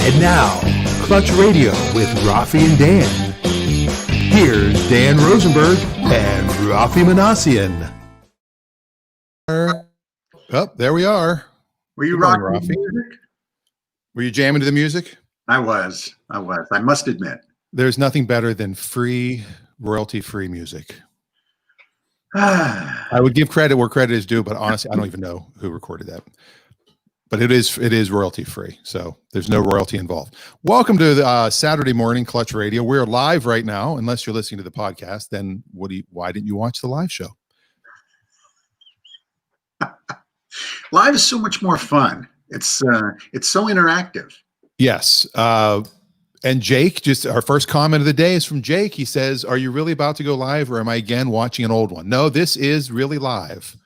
And now, Clutch Radio with Rafi and Dan. Here's Dan Rosenberg and Rafi Manassian. Oh, there we are. Were you rocking Rafi? Music? Were you jamming to the music? I was. I must admit. There's nothing better than free, royalty-free music. I would give credit where credit is due, but honestly, I don't even know who recorded that. But it is royalty-free, so there's no royalty involved. Welcome to the Saturday morning Clutch Radio. We're live right now. Unless you're listening to the podcast, then why didn't you watch the live show? Live is so much more fun. It's so interactive. Yes. And Jake, just our first comment of the day is from Jake. He says, "Are you really about to go live, or am I again watching an old one?" No, this is really live.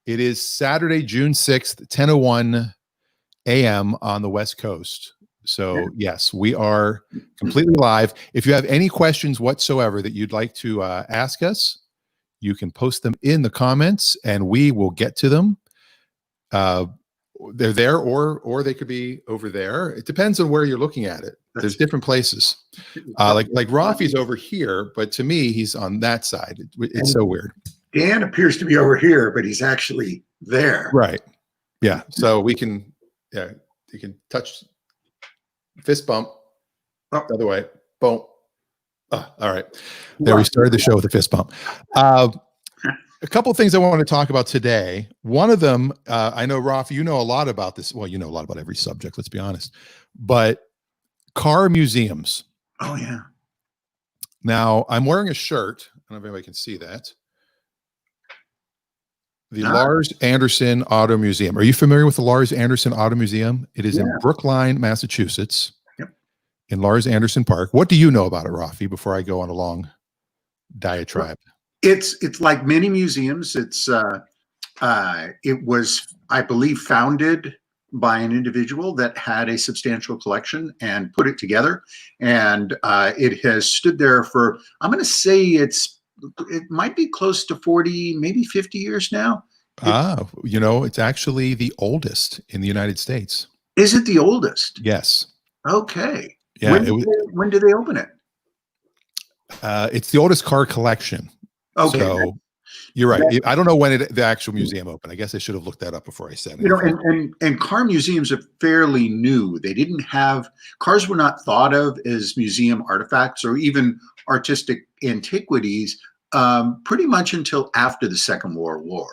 It is Saturday, June 6th, 10:01 a.m. on the West Coast. So yes, we are completely live. If you have any questions whatsoever that you'd like to ask us, you can post them in the comments and we will get to them. They're there or they could be over there. It depends on where you're looking at it. There's different places. Like Rafi's over here, but to me, he's on that side. It's so weird. Dan appears to be over here, but he's actually there. Right. Yeah. So we can, you can touch, fist bump, the other way, boom. All right. There, we started the show with a fist bump. A couple of things I want to talk about today. One of them, I know, Rafi, you know a lot about this. Well, you know a lot about every subject, let's be honest. But car museums. Oh, yeah. Now, I'm wearing a shirt. I don't know if anybody can see that. The Lars Anderson Auto Museum. Are you familiar with the Lars Anderson Auto Museum? It is in Brookline, Massachusetts, in Lars Anderson Park. What do you know about it, Rafi, before I go on a long diatribe? It's like many museums. It was, I believe, founded by an individual that had a substantial collection and put it together. And it has stood there for, I'm going to say it might be close to 40, maybe 50 years now. It's actually the oldest in the United States. Is it the oldest? Yes. Okay. Yeah. When did they open it? It's the oldest car collection. Okay. So you're right. I don't know when the actual museum opened. I guess I should have looked that up before I said it. And car museums are fairly new. They didn't have, cars were not thought of as museum artifacts or even artistic antiquities pretty much until after the Second World War.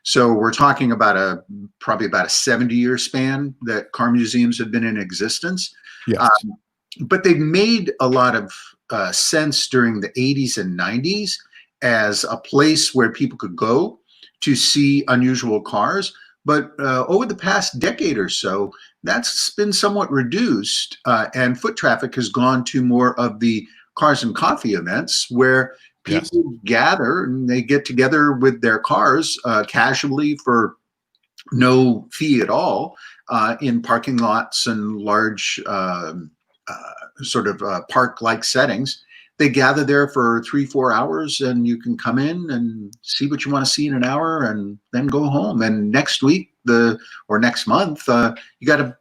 So we're talking about probably about a 70-year span that car museums have been in existence. Yes. But they made a lot of sense during the 80s and 90s as a place where people could go to see unusual cars. But over the past decade or so, that's been somewhat reduced, and foot traffic has gone to more of the cars and coffee events where people gather and they get together with their cars casually for no fee at all in parking lots and large park-like settings. They gather there for 3-4 hours, and you can come in and see what you want to see in an hour and then go home. And next week or next month, you got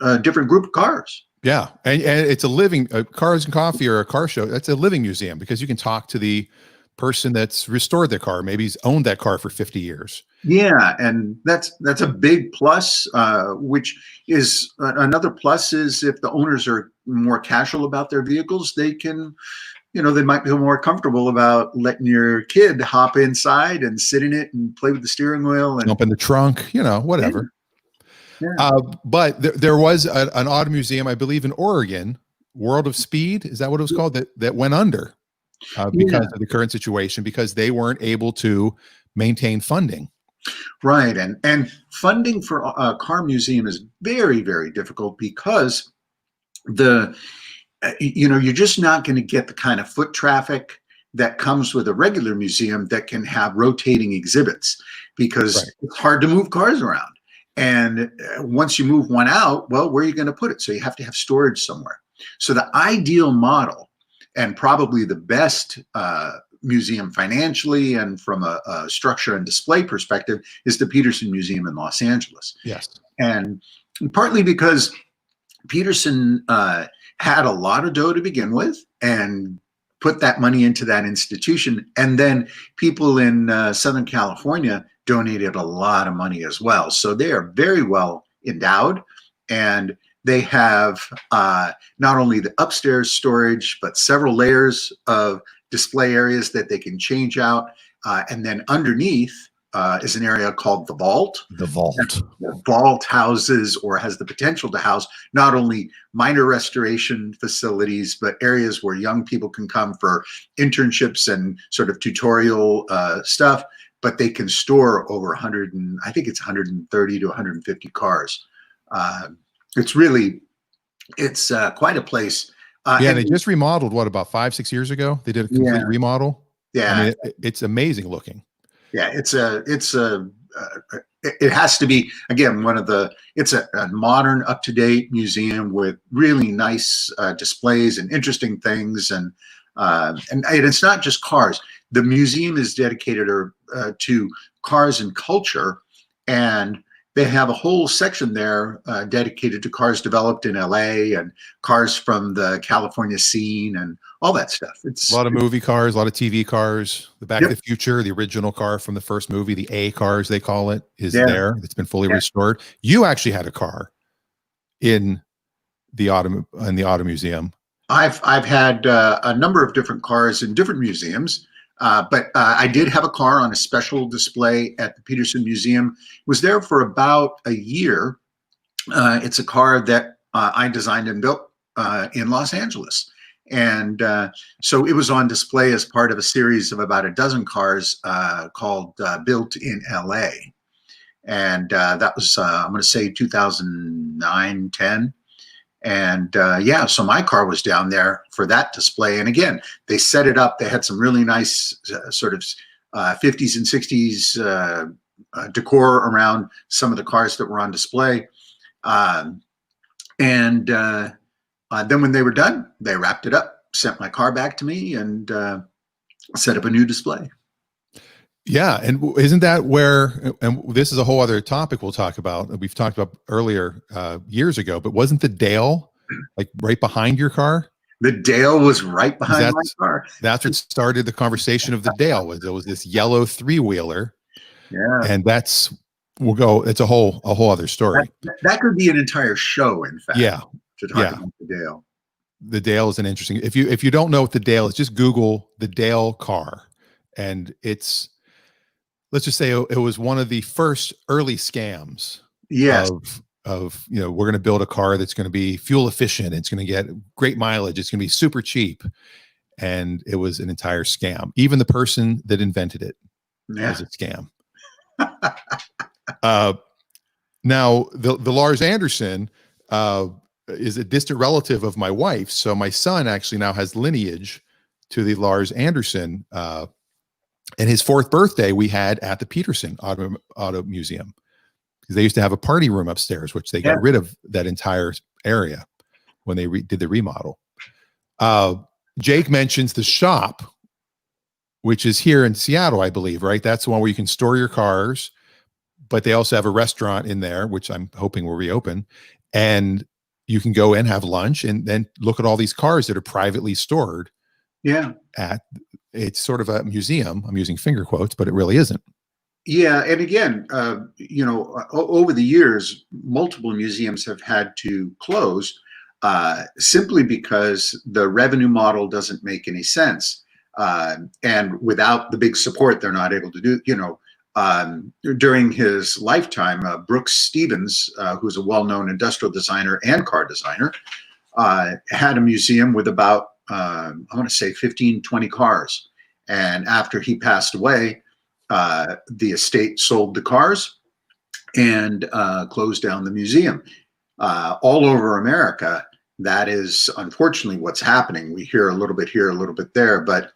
a different group of cars. Yeah. And it's a living cars and coffee or a car show. That's a living museum because you can talk to the person that's restored their car. Maybe he's owned that car for 50 years. Yeah. And that's a big plus, which is another plus is if the owners are more casual about their vehicles, they can, they might feel more comfortable about letting your kid hop inside and sit in it and play with the steering wheel and jump in the trunk, whatever. Yeah. But there was an auto museum, I believe, in Oregon, World of Speed. Is that what it was called? That went under because of the current situation, because they weren't able to maintain funding. Right. And funding for a car museum is very, very difficult because you're just not going to get the kind of foot traffic that comes with a regular museum that can have rotating exhibits because it's hard to move cars around. And once you move one out, well, where are you going to put it? So you have to have storage somewhere. So the ideal model, and probably the best museum financially and from a structure and display perspective, is the Petersen Museum in Los Angeles. Yes. And partly because Petersen had a lot of dough to begin with and put that money into that institution. And then people in Southern California donated a lot of money as well. So they are very well endowed, and they have not only the upstairs storage, but several layers of display areas that they can change out. And then underneath is an area called the vault. The vault. The vault houses, or has the potential to house, not only minor restoration facilities, but areas where young people can come for internships and sort of tutorial stuff. But they can store over 100, and I think it's 130 to 150 cars. It's quite a place. Yeah, they just remodeled about 5-6 years ago. They did a complete remodel. Yeah, I mean, it's amazing looking. Yeah, it has to be, again, it's a modern, up-to-date museum with really nice displays and interesting things, and it's not just cars. The museum is dedicated to cars and culture, and they have a whole section there dedicated to cars developed in LA and cars from the California scene and all that stuff. It's a lot of movie cars, a lot of TV cars. The Back to the Future, the original car from the first movie, the A cars they call it, is there. It's been fully restored. You actually had a car in the auto museum. I've had a number of different cars in different museums. But I did have a car on a special display at the Petersen Museum. It was there for about a year. It's a car that I designed and built in Los Angeles. And so it was on display as part of a series of about a dozen cars called Built in LA. And that was, I'm going to say 2009, 10. And so my car was down there for that display. And again, they set it up. They had some really nice sort of 50s and 60s decor around some of the cars that were on display. Then when they were done, they wrapped it up, sent my car back to me, and set up a new display. Yeah. And isn't that where, and this is a whole other topic we'll talk about, we've talked about earlier years ago, but wasn't the Dale like right behind your car? The Dale was right behind my car. That's what started the conversation of the Dale. There was this yellow 3-wheeler. Yeah. And it's a whole other story. That could be an entire show, in fact. Yeah. To talk about the Dale. The Dale is an interesting, if you don't know what the Dale is, just Google the Dale car. And let's just say it was one of the first early scams. Yes. Of we're going to build a car that's going to be fuel efficient. It's going to get great mileage. It's going to be super cheap. And it was an entire scam. Even the person that invented it was a scam. Now the Lars Anderson is a distant relative of my wife. So my son actually now has lineage to the Lars Anderson, and his 4th birthday we had at the Petersen Auto Museum, because they used to have a party room upstairs, which they got rid of that entire area when they did the remodel. Jake mentions the shop, which is here in Seattle, I believe, right? That's the one where you can store your cars, but they also have a restaurant in there, which I'm hoping will reopen, and you can go in, have lunch, and then look at all these cars that are privately stored. Yeah. It's sort of a museum. I'm using finger quotes, but it really isn't. Yeah. And again, over the years, multiple museums have had to close simply because the revenue model doesn't make any sense. And without the big support, they're not able to do, during his lifetime, Brooks Stevens, who's a well-known industrial designer and car designer, had a museum with about, I want to say 15, 20 cars. And after he passed away, the estate sold the cars and closed down the museum. All over America, that is unfortunately what's happening. We hear a little bit here, a little bit there, but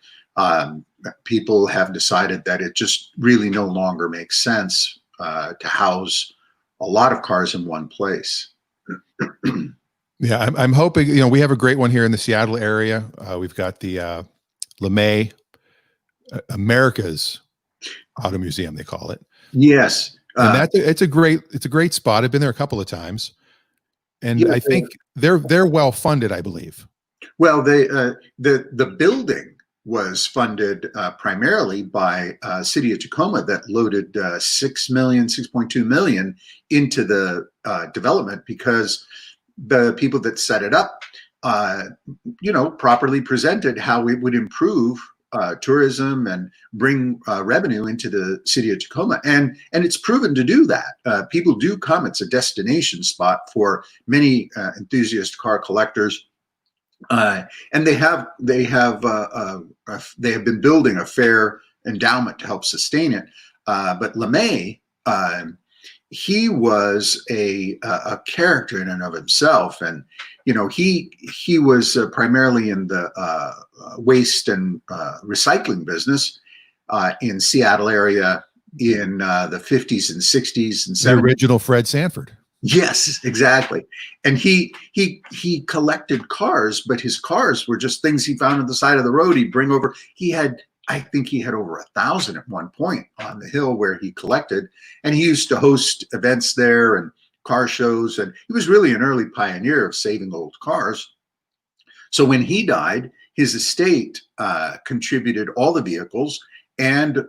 people have decided that it just really no longer makes sense to house a lot of cars in one place. Yeah, I'm hoping, we have a great one here in the Seattle area. We've got the LeMay, America's Auto Museum, they call it. Yes. And it's a great spot. I've been there a couple of times. And I think they're well funded, I believe. Well, the building was funded primarily by City of Tacoma that loaded 6.2 million into the development because the people that set it up, properly presented how it would improve tourism and bring revenue into the City of Tacoma, and it's proven to do that. People do come; it's a destination spot for many enthusiast car collectors. And they have been building a fair endowment to help sustain it. But LeMay, he was a character in and of himself, and he was primarily in the waste and recycling business in Seattle area in the 50s and 60s and 70s. The original Fred Sanford. Yes, exactly. And he collected cars, but his cars were just things he found on the side of the road. He'd bring over. I think he had over 1,000 at one point on the hill where he collected, and he used to host events there and car shows. And he was really an early pioneer of saving old cars. So when he died, his estate contributed all the vehicles and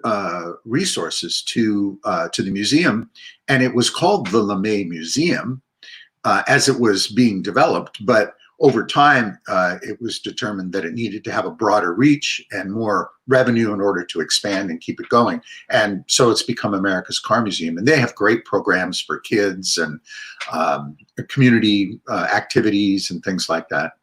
resources to the museum, and it was called the LeMay Museum as it was being developed. But over time, it was determined that it needed to have a broader reach and more revenue in order to expand and keep it going. And so it's become America's Car Museum, and they have great programs for kids and community activities and things like that.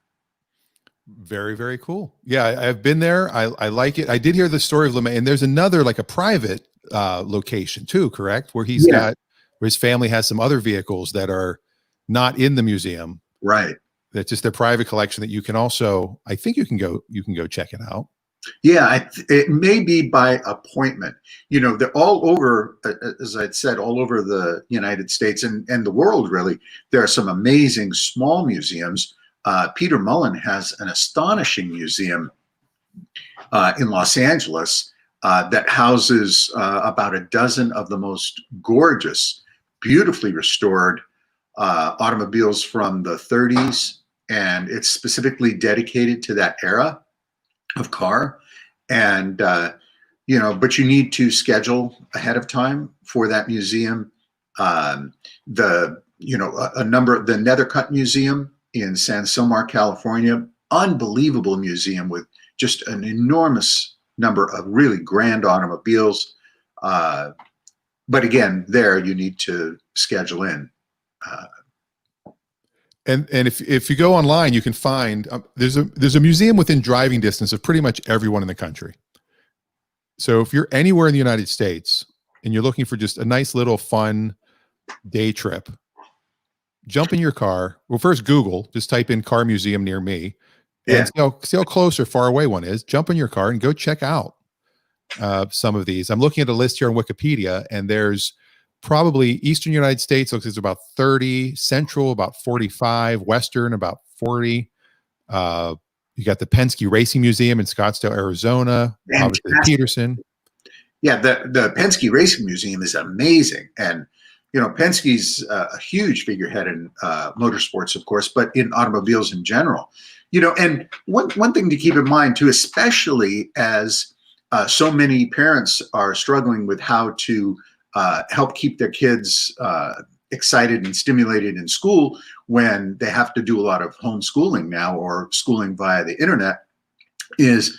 Very, very cool. Yeah, I've been there. I like it. I did hear the story of LeMay, and there's another, like a private location too, correct? Where where his family has some other vehicles that are not in the museum. Right. That's just their private collection that you can also, I think you can go check it out. Yeah, it may be by appointment. They're all over, as I'd said, all over the United States and the world, really. There are some amazing small museums. Peter Mullen has an astonishing museum in Los Angeles that houses about a dozen of the most gorgeous, beautifully restored automobiles from the 30s. And it's specifically dedicated to that era of car. And, but you need to schedule ahead of time for that museum. The Nethercutt Museum in San Somar, California, unbelievable museum with just an enormous number of really grand automobiles. But again, there you need to schedule in. And if you go online, you can find there's a museum within driving distance of pretty much everyone in the country. So if you're anywhere in the United States and you're looking for just a nice little fun day trip, jump in your car. Well, first Google, just type in car museum near me, and see how close or far away one is. Jump in your car and go check out some of these. I'm looking at a list here on Wikipedia, and there's probably Eastern United States looks like it's about 30, Central about 45, Western about 40. You got the Penske Racing Museum in Scottsdale, Arizona. Obviously Petersen. Yeah, the Penske Racing Museum is amazing, and Penske's a huge figurehead in motorsports, of course, but in automobiles in general. And one thing to keep in mind too, especially as so many parents are struggling with how to help keep their kids excited and stimulated in school when they have to do a lot of homeschooling now or schooling via the internet, is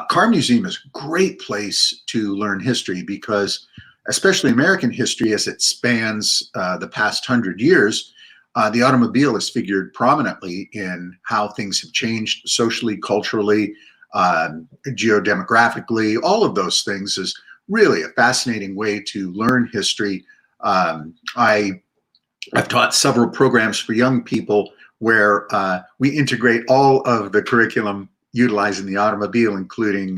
Car Museum is a great place to learn history, because especially American history as it spans the past 100 years, the automobile is figured prominently in how things have changed socially, culturally, geodemographically. All of those things is really a fascinating way to learn history. I've taught several programs for young people where we integrate all of the curriculum utilizing the automobile, including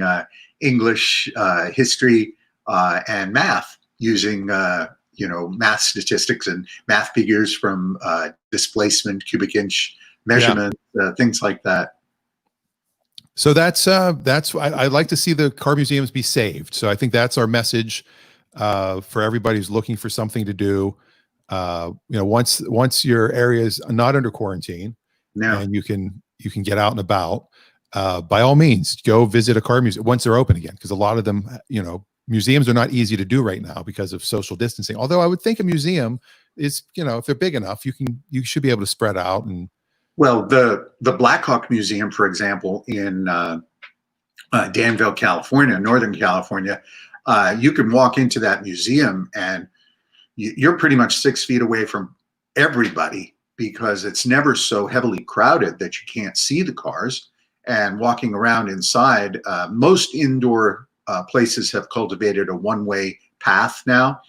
English, history, and math, using math statistics and math figures from displacement, cubic inch measurement, things like that. So that's I'd like to see the car museums be saved. So I think that's our message for everybody who's looking for something to do. Once your area is not under quarantine, No. and you can get out and about. By all means, go visit a car museum once they're open again, because a lot of them, museums are not easy to do right now because of social distancing. Although I would think a museum is, if they're big enough, you should be able to spread out. And Well, the Blackhawk Museum, for example, in Danville, California, Northern California, you can walk into that museum and you're pretty much 6 feet away from everybody, because it's never so heavily crowded that you can't see the cars. And walking around inside, most indoor places have cultivated a one-way path now,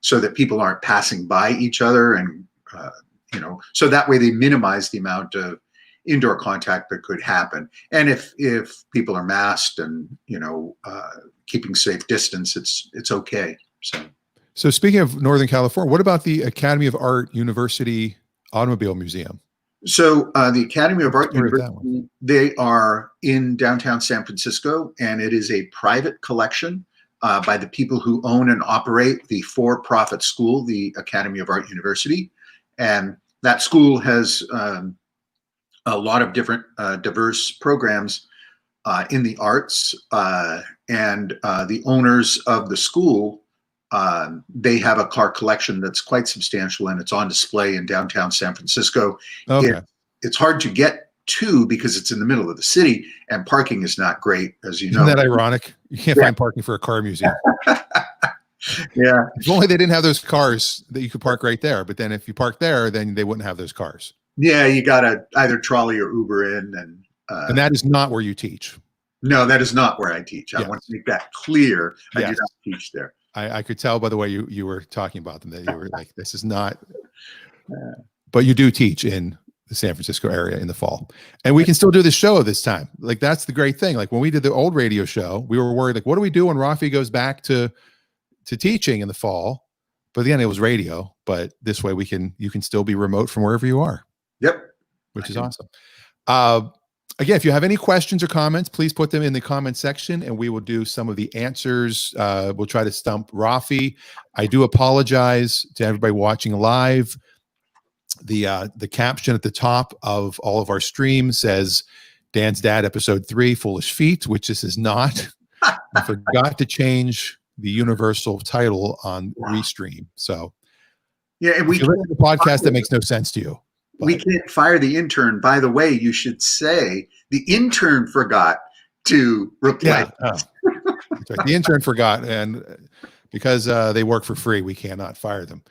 so that people aren't passing by each other, and so that way they minimize the amount of indoor contact that could happen. And if people are masked and keeping safe distance, it's okay. So speaking of Northern California, what about the Academy of Art University Automobile Museum? So the Academy of Art University, they are in downtown San Francisco, and it is a private collection by the people who own and operate the for-profit school, the Academy of Art University. And that school has a lot of different diverse programs in the arts, and the owners of the school, they have a car collection that's quite substantial, and it's on display in downtown San Francisco. Okay. It's hard to get to because it's in the middle of the city, and parking is not great, as you know. Isn't that ironic? You can't find parking for a car museum. Yeah. If only they didn't have those cars that you could park right there. But then if you park there, then they wouldn't have those cars. Yeah, you got to either trolley or Uber in. And that is not where you teach. No, that is not where I teach. I want to make that clear. I do not teach there. I could tell by the way you were talking about them that you were like, this is not. But you do teach in the San Francisco area in the fall, and we can still do the show this time. Like, that's the great thing. Like when we did the old radio show, we were worried, like, what do we do when Rafi goes back to teaching in the fall? But again, it was radio. But this way you can still be remote from wherever you are. Yep. Which is awesome. Again, if you have any questions or comments, please put them in the comment section, and we will do some of the answers. We'll try to stump Rafi. I do apologize to everybody watching live. The caption at the top of all of our streams says Dan's Dad episode 3 Foolish Feet, which this is not. I forgot to change the universal title on Restream. So yeah, and if you listen to the podcast that makes no sense to you. But we can't fire the intern. By the way, you should say the intern forgot to reply. Yeah, right. The intern forgot, and because they work for free, we cannot fire them.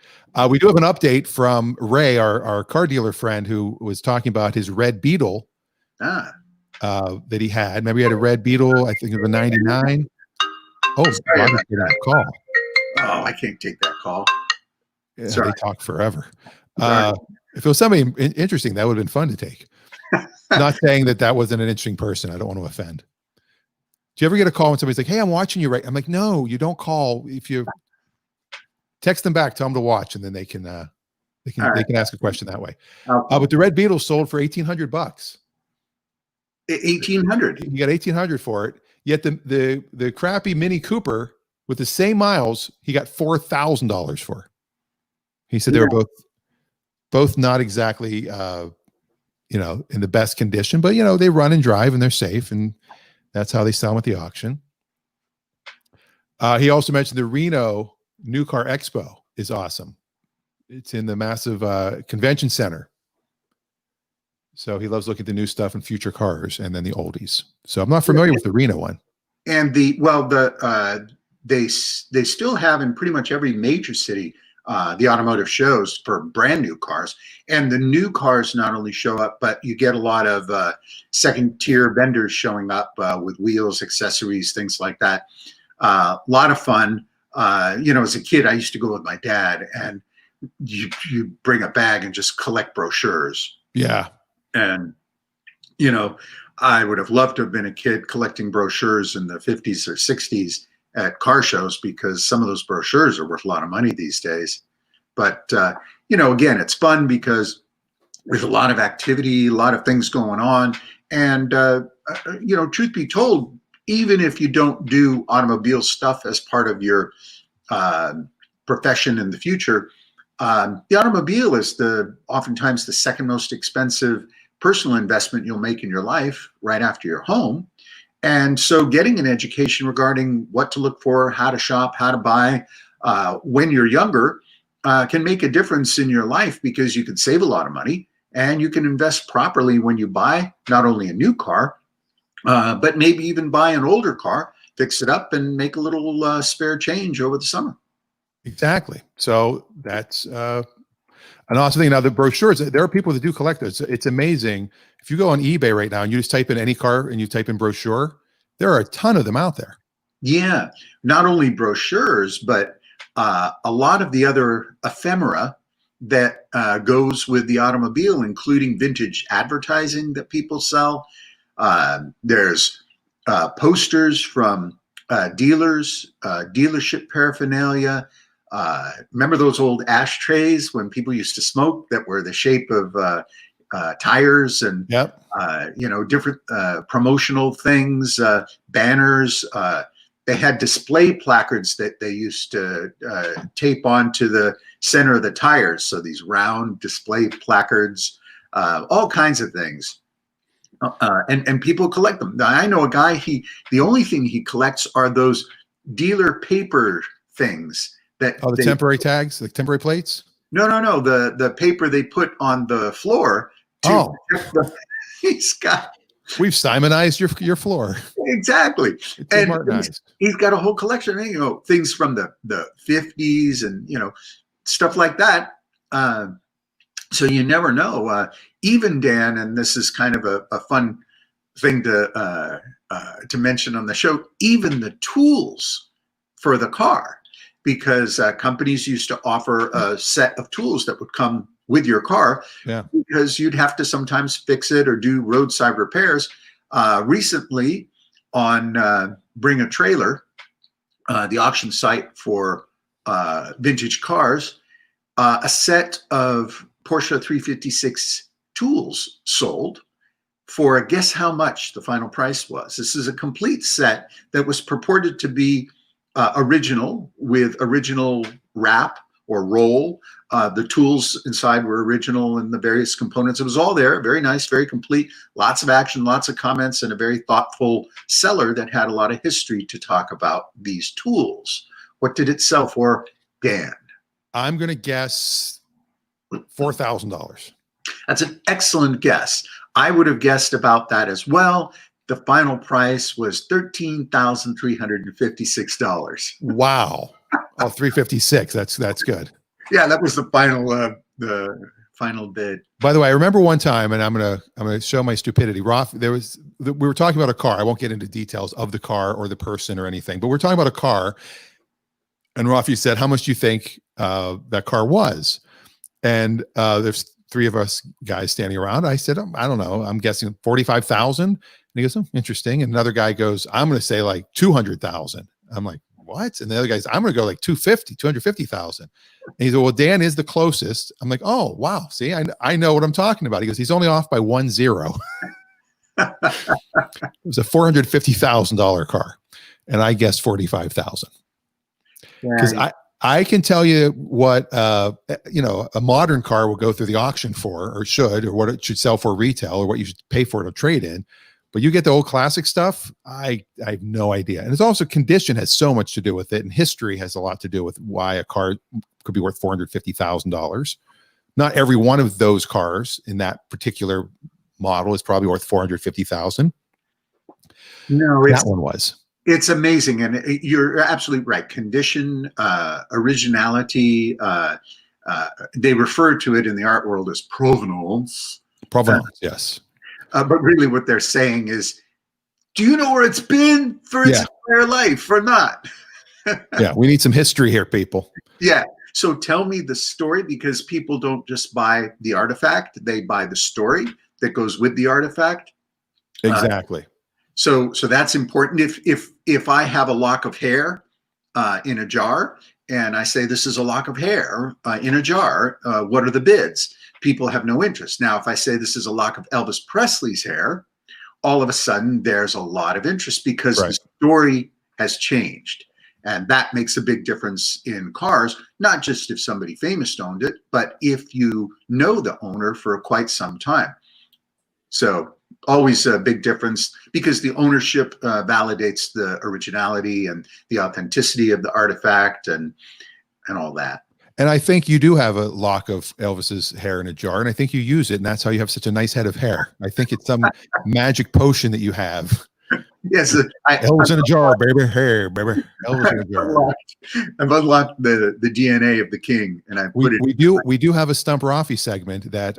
We do have an update from Ray, our car dealer friend, who was talking about his red Beetle that he had. Maybe he had a red Beetle, I think it was a 99. Oh, Roger's getting a call. Oh, I can't take that call. Yeah, they talk forever. If it was somebody interesting, that would have been fun to take. Not saying that wasn't an interesting person. I don't want to offend. Do you ever get a call when somebody's like, "Hey, I'm watching you right?" I'm like, "No, you don't call. If you text them back, tell them to watch, and then they can ask a question that way." But the red Beetle sold for $1,800. $1,800. You got $1,800 for it. Yet the crappy Mini Cooper with the same miles, he got $4,000 for. He said they were both not exactly in the best condition, but they run and drive and they're safe, and that's how they sell them at the auction. He also mentioned the Reno New Car Expo is awesome. It's in the massive convention center. So he loves looking at the new stuff and future cars, and then the oldies. So I'm not familiar with the Reno one. And they still have in pretty much every major city the automotive shows for brand new cars, and the new cars not only show up, but you get a lot of second tier vendors showing up with wheels, accessories, things like that. A lot of fun. As a kid, I used to go with my dad, and you bring a bag and just collect brochures. Yeah. And, I would have loved to have been a kid collecting brochures in the 50s or 60s at car shows, because some of those brochures are worth a lot of money these days. But, again, it's fun because there's a lot of activity, a lot of things going on. And, truth be told, even if you don't do automobile stuff as part of your profession in the future, the automobile is oftentimes the second most expensive personal investment you'll make in your life right after you're home. And so getting an education regarding what to look for, how to shop, how to buy when you're younger can make a difference in your life, because you can save a lot of money and you can invest properly when you buy not only a new car, but maybe even buy an older car, fix it up, and make a little spare change over the summer. Exactly. So that's an awesome thing. Now, the brochures, there are people that do collect those. It's amazing. If you go on eBay right now and you just type in any car and you type in brochure, there are a ton of them out there. Yeah, not only brochures, but a lot of the other ephemera that goes with the automobile, including vintage advertising that people sell. There's posters from dealers, dealership paraphernalia. Remember those old ashtrays when people used to smoke that were the shape of tires, and Yep. Different promotional things, banners. They had display placards that they used to tape onto the center of the tires. So these round display placards, all kinds of things. And people collect them. Now, I know a guy, the only thing he collects are those dealer paper things that the temporary tags, the temporary plates. No, the paper they put on the floor to protect he's got. We've Simonized your floor. Exactly. It's and he's got a whole collection of things from the 50s and stuff like that. So you never know. Even Dan, and this is kind of a fun thing to mention on the show, even the tools for the car, because companies used to offer a set of tools that would come with your car, because you'd have to sometimes fix it or do roadside repairs. Recently on Bring a Trailer, the auction site for vintage cars, a set of Porsche 356 tools sold for, guess how much the final price was. This is a complete set that was purported to be original, with original wrap or roll. The tools inside were original and the various components. It was all there, very nice, very complete, lots of action, lots of comments, and a very thoughtful seller that had a lot of history to talk about these tools. What did it sell for, Dan? I'm going to guess $4,000. That's an excellent guess. I would have guessed about that as well. The final price was $13,356. Wow. Oh, 356. That's good. Yeah, that was the final bid. By the way, I remember one time, and I'm gonna show my stupidity. we were talking about a car. I won't get into details of the car or the person or anything, but we're talking about a car. And Rafi said, "How much do you think that car was?" And there's three of us guys standing around. I said, "I don't know. I'm guessing 45,000." And he goes, "Oh, interesting." And another guy goes, "I'm going to say like 200,000." I'm like, "What?" And the other guy's, "I'm going to go like 250,000. And he said, "Well, Dan is the closest." I'm like, "Oh, wow. See, I know what I'm talking about." He goes, "He's only off by 1 0." It was a $450,000 car. And I guessed 45,000. Because I can tell you what, a modern car will go through the auction for, or should, or what it should sell for retail, or what you should pay for it or trade in. But you get the old classic stuff, I have no idea. And it's also, condition has so much to do with it, and history has a lot to do with why a car could be worth $450,000. Not every one of those cars in that particular model is probably worth $450,000. No, that one was. It's amazing, and you're absolutely right. Condition, originality. They refer to it in the art world as provenance. Provenance, yes. But really what they're saying is, do you know where it's been for its entire life or not? Yeah, we need some history here, people. Yeah. So tell me the story, because people don't just buy the artifact, they buy the story that goes with the artifact. Exactly. So that's important. If I have a lock of hair in a jar, and I say this is a lock of hair in a jar, what are the bids? People have no interest. Now, if I say this is a lock of Elvis Presley's hair, all of a sudden there's a lot of interest, because the story has changed. And that makes a big difference in cars, not just if somebody famous owned it, but if you know the owner for quite some time. So always a big difference because the ownership validates the originality and the authenticity of the artifact and all that. And I think you do have a lock of Elvis's hair in a jar, and I think you use it, and that's how you have such a nice head of hair. I think it's some magic potion that you have. Yes, Elvis in a jar, baby. Hair, baby. Elvis in a jar. I've unlocked the DNA of the king, and I put it. We do have a Stump Rafi segment that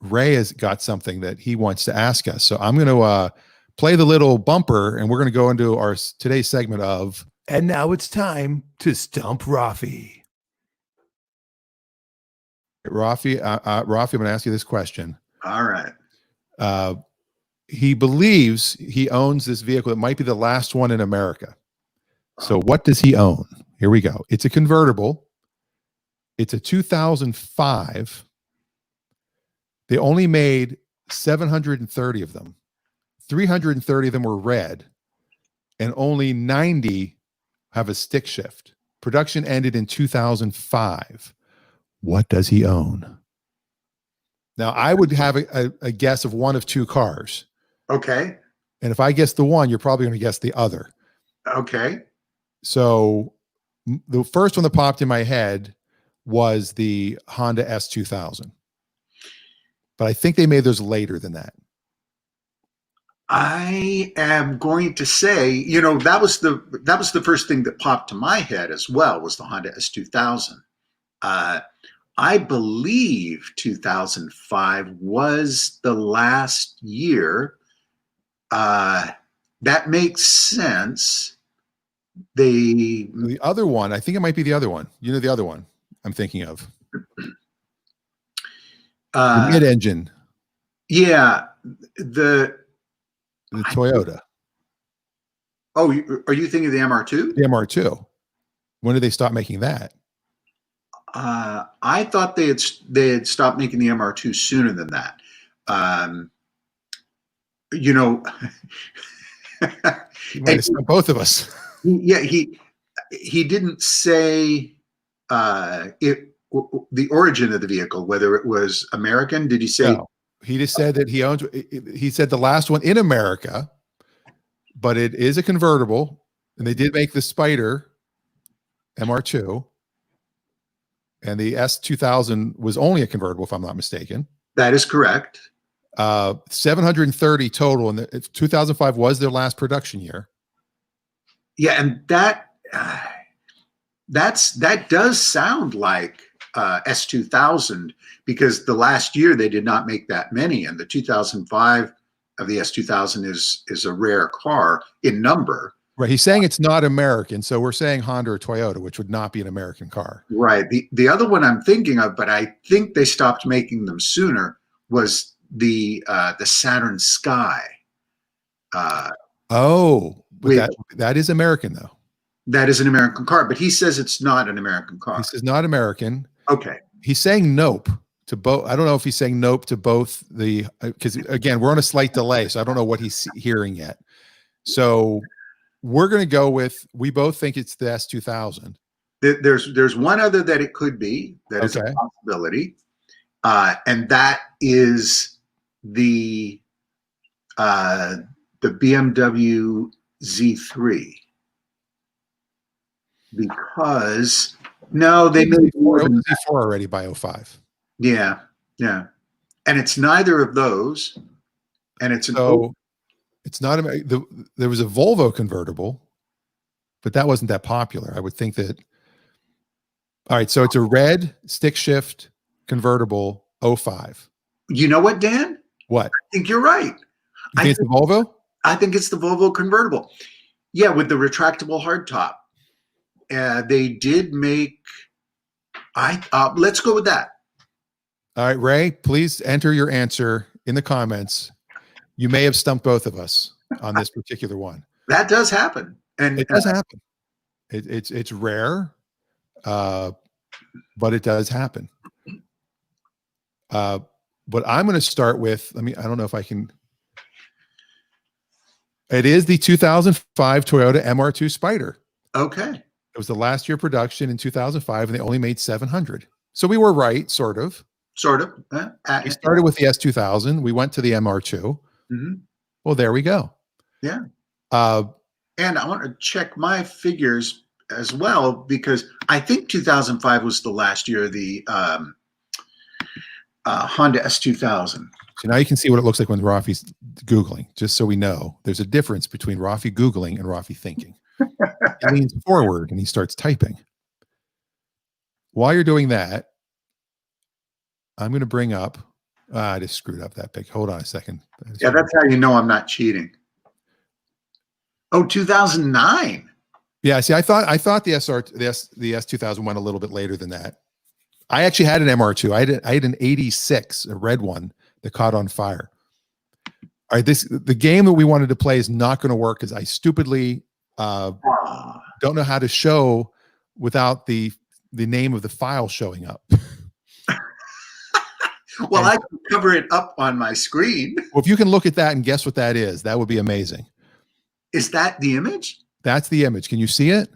Ray has got something that he wants to ask us. So I'm going to play the little bumper, and we're going to go into our today's segment of. And now it's time to Stump Rafi. Rafi, I'm going to ask you this question. All right. He believes he owns this vehicle. It might be the last one in America. So what does he own? Here we go. It's a convertible. It's a 2005. They only made 730 of them. 330 of them were red, and only 90 have a stick shift. Production ended in 2005. What does he own? Now, I would have a guess of one of two cars. Okay. And if I guess the one, you're probably going to guess the other. Okay. So the first one that popped in my head was the Honda S2000. But I think they made those later than that. I am going to say, that was the first thing that popped to my head as well, was the Honda S2000. I believe 2005 was the last year. That makes sense. The other one, I think it might be the other one. You know the other one I'm thinking of. The mid-engine. Yeah, the Toyota. Oh, are you thinking of the MR2? The MR2. When did they stop making that? I thought they had stopped making the MR2 sooner than that. He might have sent both of us. Yeah, he didn't say the origin of the vehicle, whether it was American. Did he say? No. He just said that he owns. He said the last one in America, but it is a convertible, and they did make the Spider MR2. And the S2000 was only a convertible, if I'm not mistaken. That is correct. 730 total, and 2005 was their last production year. Yeah, and that does sound like S2000, because the last year they did not make that many, and the 2005 of the S2000 is a rare car in number. Right. He's saying it's not American. So we're saying Honda or Toyota, which would not be an American car. Right. The other one I'm thinking of, but I think they stopped making them sooner, was the Saturn Sky. That is American, though. That is an American car, but he says it's not an American car. He says not American. Okay. He's saying nope to both. I don't know if he's saying nope to both because again, we're on a slight delay, so I don't know what he's hearing yet. So we're going to go with, we both think it's the S2000. There's one other that it could be, that is a possibility. And that is the BMW Z3. Because no, they made more than Z4 already by 05. Yeah. And it's neither of those. And it's it's not there was a Volvo convertible, but that wasn't that popular. I would think that. All right, so it's a red stick shift convertible 05. You know what, Dan? What? I think you're right. You think it's the Volvo? I think it's the Volvo convertible. Yeah, with the retractable hardtop. They did make. Let's go with that. All right, Ray, please enter your answer in the comments. You may have stumped both of us on this particular one. That does happen, and it does happen. It's rare, but it does happen. But I'm going to start with. I don't know if I can. It is the 2005 Toyota MR2 Spider. Okay. It was the last year production in 2005, and they only made 700. So we were right, sort of. sort of. We started with the S2000. We went to the MR2. Mhm. Well, there we go. Yeah. Uh, And I want to check my figures as well, because I think 2005 was the last year of the Honda S2000. so now you can see what it looks like when Rafi's Googling, just so we know there's a difference between Rafi Googling and Rafi thinking. He leans forward and he starts typing. While you're doing that, I'm going to bring up, I just screwed up that pic. Hold on a second. Yeah, that's how you know I'm not cheating. Oh, 2009. Yeah, see, I thought the S2000 went a little bit later than that. I actually had an MR2. I had an 86, a red one that caught on fire. All right, the game that we wanted to play is not going to work because I stupidly don't know how to show without the name of the file showing up. Well, I can cover it up on my screen. Well, if you can look at that and guess what that is, that would be amazing. Is that the image? That's the image. Can you see it?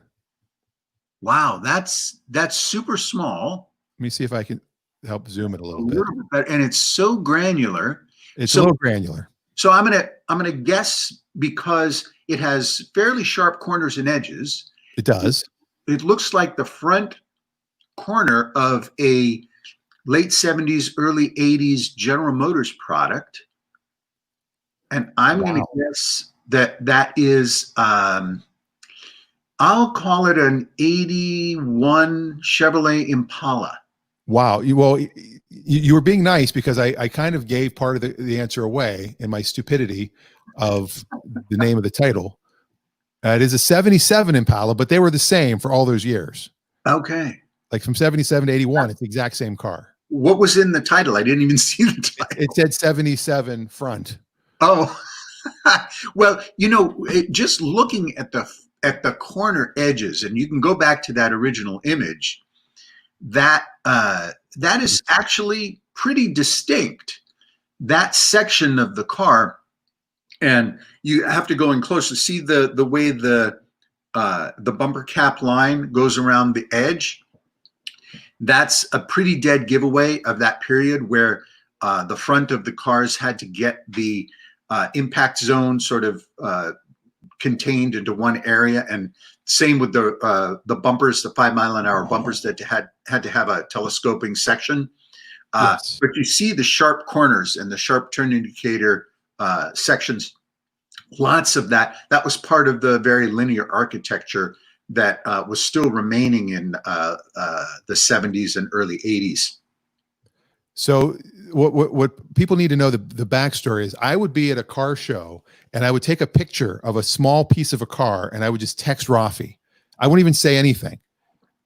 Wow, that's super small. Let me see if I can help zoom it a little bit. And it's so granular. It's a little granular. So I'm gonna guess, because it has fairly sharp corners and edges. It does. It looks like the front corner of a late 70s, early 80s General Motors product. And I'm going to guess that is, I'll call it an 81 Chevrolet Impala. Wow. You were being nice because I kind of gave part of the answer away in my stupidity of the name of the title. It is a 77 Impala, but they were the same for all those years. Okay. Like from 77 to 81, it's the exact same car. What was in the title? I didn't even see the title. It said 77 front. Oh, well, just looking at the corner edges, and you can go back to that original image, that is actually pretty distinct. That section of the car, and you have to go in close to see the way the bumper cap line goes around the edge. That's a pretty dead giveaway of that period where the front of the cars had to get the impact zone sort of contained into one area, and same with the bumpers, the 5 mile an hour bumpers that had to have a telescoping section. Yes. But you see the sharp corners and the sharp turn indicator sections. Lots of that. That was part of the very linear architecture that was still remaining in the 70s and early 80s. So what people need to know, the backstory is, I would be at a car show and I would take a picture of a small piece of a car and I would just text Rafi. I wouldn't even say anything.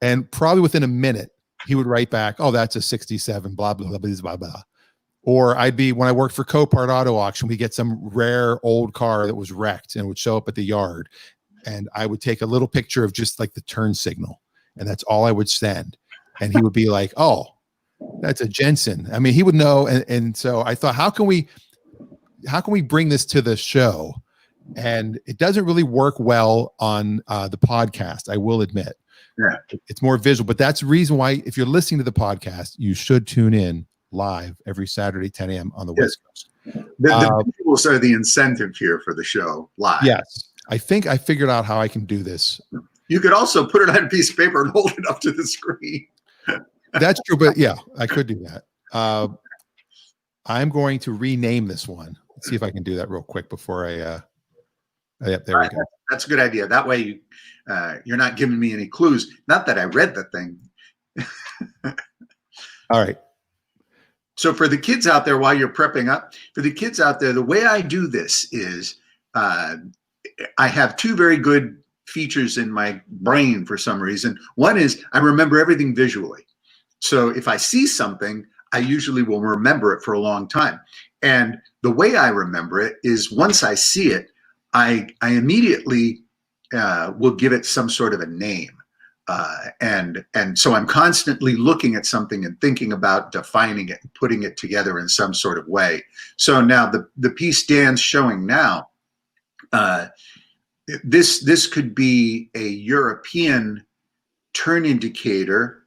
And probably within a minute, he would write back, oh, that's a 67, blah, blah, blah, blah, blah, blah. Or when I worked for Copart Auto Auction, we get some rare old car that was wrecked and would show up at the yard. And I would take a little picture of just like the turn signal. And that's all I would send. And he would be like, oh, that's a Jensen. I mean, he would know. And so I thought, how can we bring this to the show? And it doesn't really work well on the podcast, I will admit. Yeah. It's more visual, but that's the reason why, if you're listening to the podcast, you should tune in live every Saturday, 10 a.m. on the West Coast. The visuals are the incentive here for the show live. Yes. I think I figured out how I can do this. You could also put it on a piece of paper and hold it up to the screen. That's true, but yeah, I could do that. I'm going to rename this one. Let's see if I can do that real quick before yep, there we go. That's a good idea. That way you're not giving me any clues. Not that I read the thing. All right. So for the kids out there, while you're prepping up, for the kids out there, the way I do this is I have two very good features in my brain for some reason. One is I remember everything visually. So if I see something, I usually will remember it for a long time. And the way I remember it is, once I see it, I immediately will give it some sort of a name. And so I'm constantly looking at something and thinking about defining it and putting it together in some sort of way. So now the piece Dan's showing now, this could be a European turn indicator.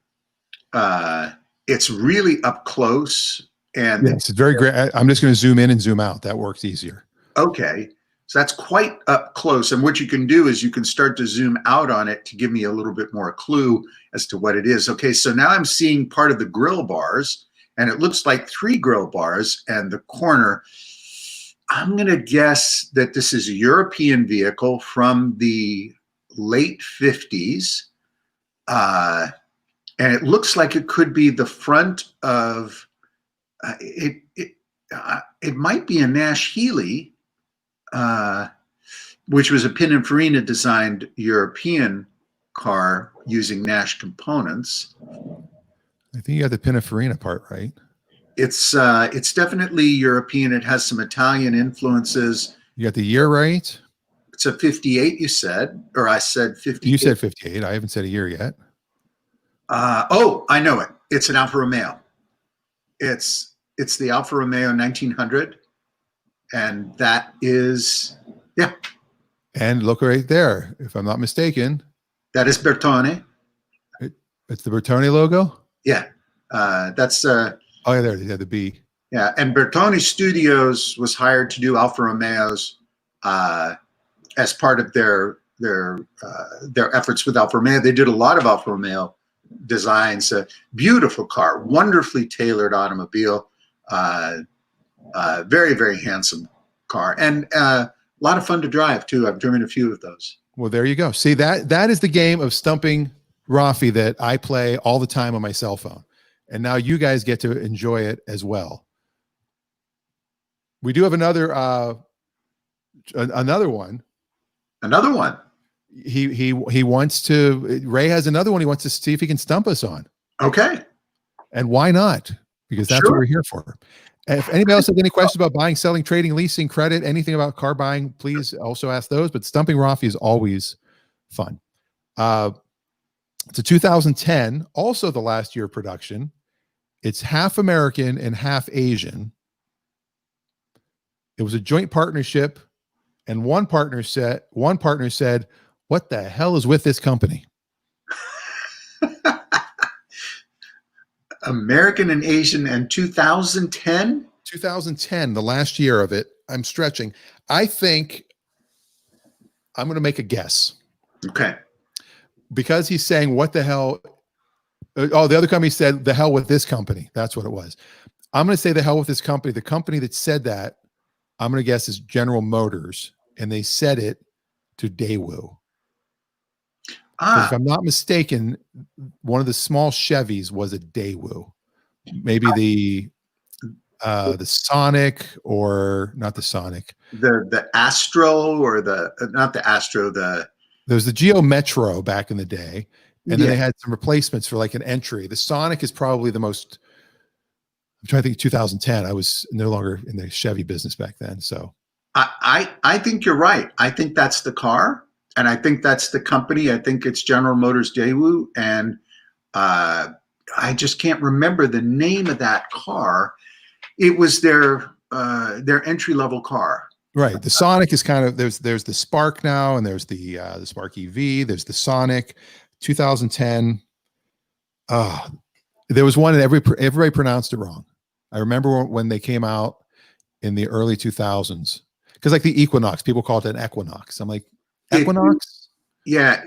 It's really up close. And Yes, it's very great. I'm just going to zoom in and zoom out. That works easier. okay, so that's quite up close. And what you can do is you can start to zoom out on it to give me a little bit more clue as to what it is. Okay, so now I'm seeing part of the grill bars, and it looks like 3 grill bars and the corner. I'm going to guess that this is a European vehicle from the late 50s. And it looks like it could be the front of it might be a Nash Healey, which was a Pininfarina designed European car using Nash components. I think you got the Pininfarina part right. It's definitely European. It has some Italian influences. You got the year right. It's a 58, you said, or I said 58. You said 58. I haven't said a year yet. Oh, I know it. It's an Alfa Romeo. It's the Alfa Romeo 1900, and that is, yeah. And look right there, if I'm not mistaken. That is Bertone. It's the Bertone logo? Yeah. That's oh yeah, there, yeah, the B. Yeah, and Bertone Studios was hired to do Alfa Romeos as part of their efforts with Alfa Romeo. They did a lot of Alfa Romeo designs. A beautiful car, wonderfully tailored automobile, very, very handsome car, and a lot of fun to drive too. I've driven a few of those. Well, there you go. See, that is the game of stumping Rafi that I play all the time on my cell phone. And now you guys get to enjoy it as well. We do have another one. Another one. He wants to, Ray has another one he wants to see if he can stump us on. Okay. And why not? Because that's Sure. what we're here for. And if anybody else has any questions about buying, selling, trading, leasing, credit, anything about car buying, please also ask those. But stumping Rafi is always fun. It's a 2010, also the last year of production. It's half American and half Asian. It was a joint partnership, and one partner said, "What the hell is with this company?" American and Asian and 2010? 2010, the last year of it. I'm stretching. I think I'm going to make a guess. Okay. Because he's saying, what the hell? Oh, the other company said, the hell with this company. That's what it was. I'm going to say the hell with this company. The company that said that, I'm going to guess, is General Motors. And they said it to Daewoo. If I'm not mistaken, one of the small Chevys was a Daewoo. Maybe the Sonic, or not the Sonic. The Astro, or not the Astro, there was the Geo Metro back in the day. And then they had some replacements for like an entry. The Sonic is probably the most, I'm trying to think, 2010. I was no longer in the Chevy business back then. So I think you're right. I think that's the car. And I think that's the company. I think it's General Motors Daewoo. And I just can't remember the name of that car. It was their entry-level car. Right. The Sonic is kind of, there's the Spark now, and there's the Spark EV. There's the Sonic. 2010. There was one, and everybody pronounced it wrong. I remember when they came out in the early 2000s, because like the Equinox, people called it an Equinox. I'm like, Equinox? I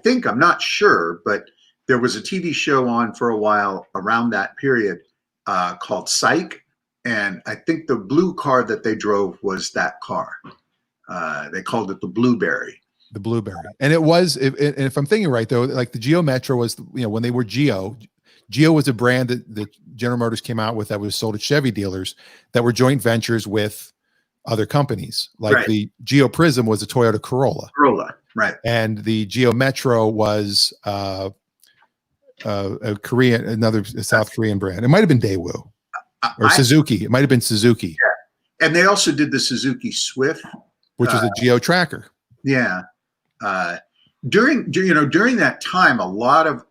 think, I'm not sure, but there was a TV show on for a while around that period called Psych. And I think the blue car that they drove was that car. They called it the Blueberry. The Blueberry. And it was, if I'm thinking right though, like the Geo Metro was, when they were Geo was a brand that General Motors came out with that was sold at Chevy dealers that were joint ventures with other companies. Like the Geo Prism was a Toyota Corolla. Right. And the Geo Metro was a Korean, a South Korean brand. It might have been Daewoo or Suzuki. It might have been Suzuki. Yeah. And they also did the Suzuki Swift, which is a Geo Tracker. Yeah. During that time, a lot of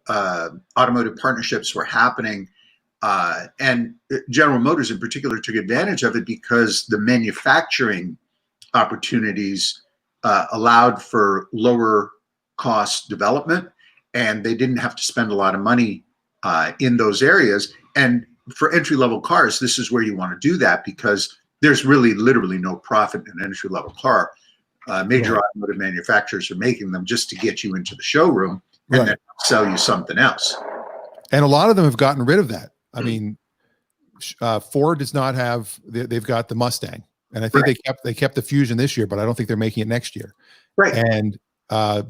automotive partnerships were happening, and General Motors in particular took advantage of it because the manufacturing opportunities allowed for lower cost development, and they didn't have to spend a lot of money in those areas. And for entry-level cars, this is where you want to do that, because there's really literally no profit in an entry-level car. Major automotive manufacturers are making them just to get you into the showroom and then sell you something else. And a lot of them have gotten rid of that. I mean, Ford does not have, they've got the Mustang, and I think they kept the Fusion this year, but I don't think they're making it next year. Right. And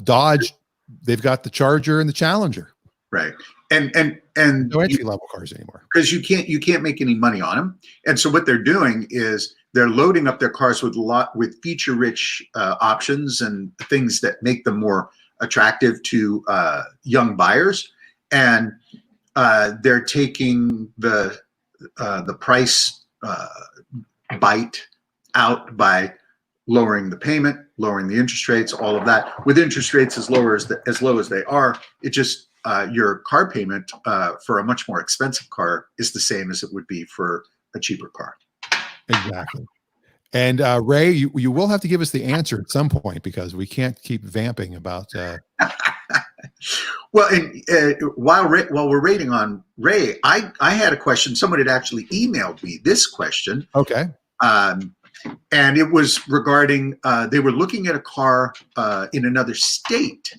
Dodge, they've got the Charger and the Challenger. Right. And no entry level cars anymore, because you can't make any money on them. And so what they're doing is they're loading up their cars with feature rich options and things that make them more attractive to young buyers. And they're taking the price bite out by lowering the payment, lowering the interest rates, all of that. With interest rates as low as they are, it just your car payment for a much more expensive car is the same as it would be for a cheaper car. Exactly. And Ray, you will have to give us the answer at some point, because we can't keep vamping about. Well, and while we're waiting on Ray, I had a question. Someone had actually emailed me this question. Okay. And it was regarding they were looking at a car in another state,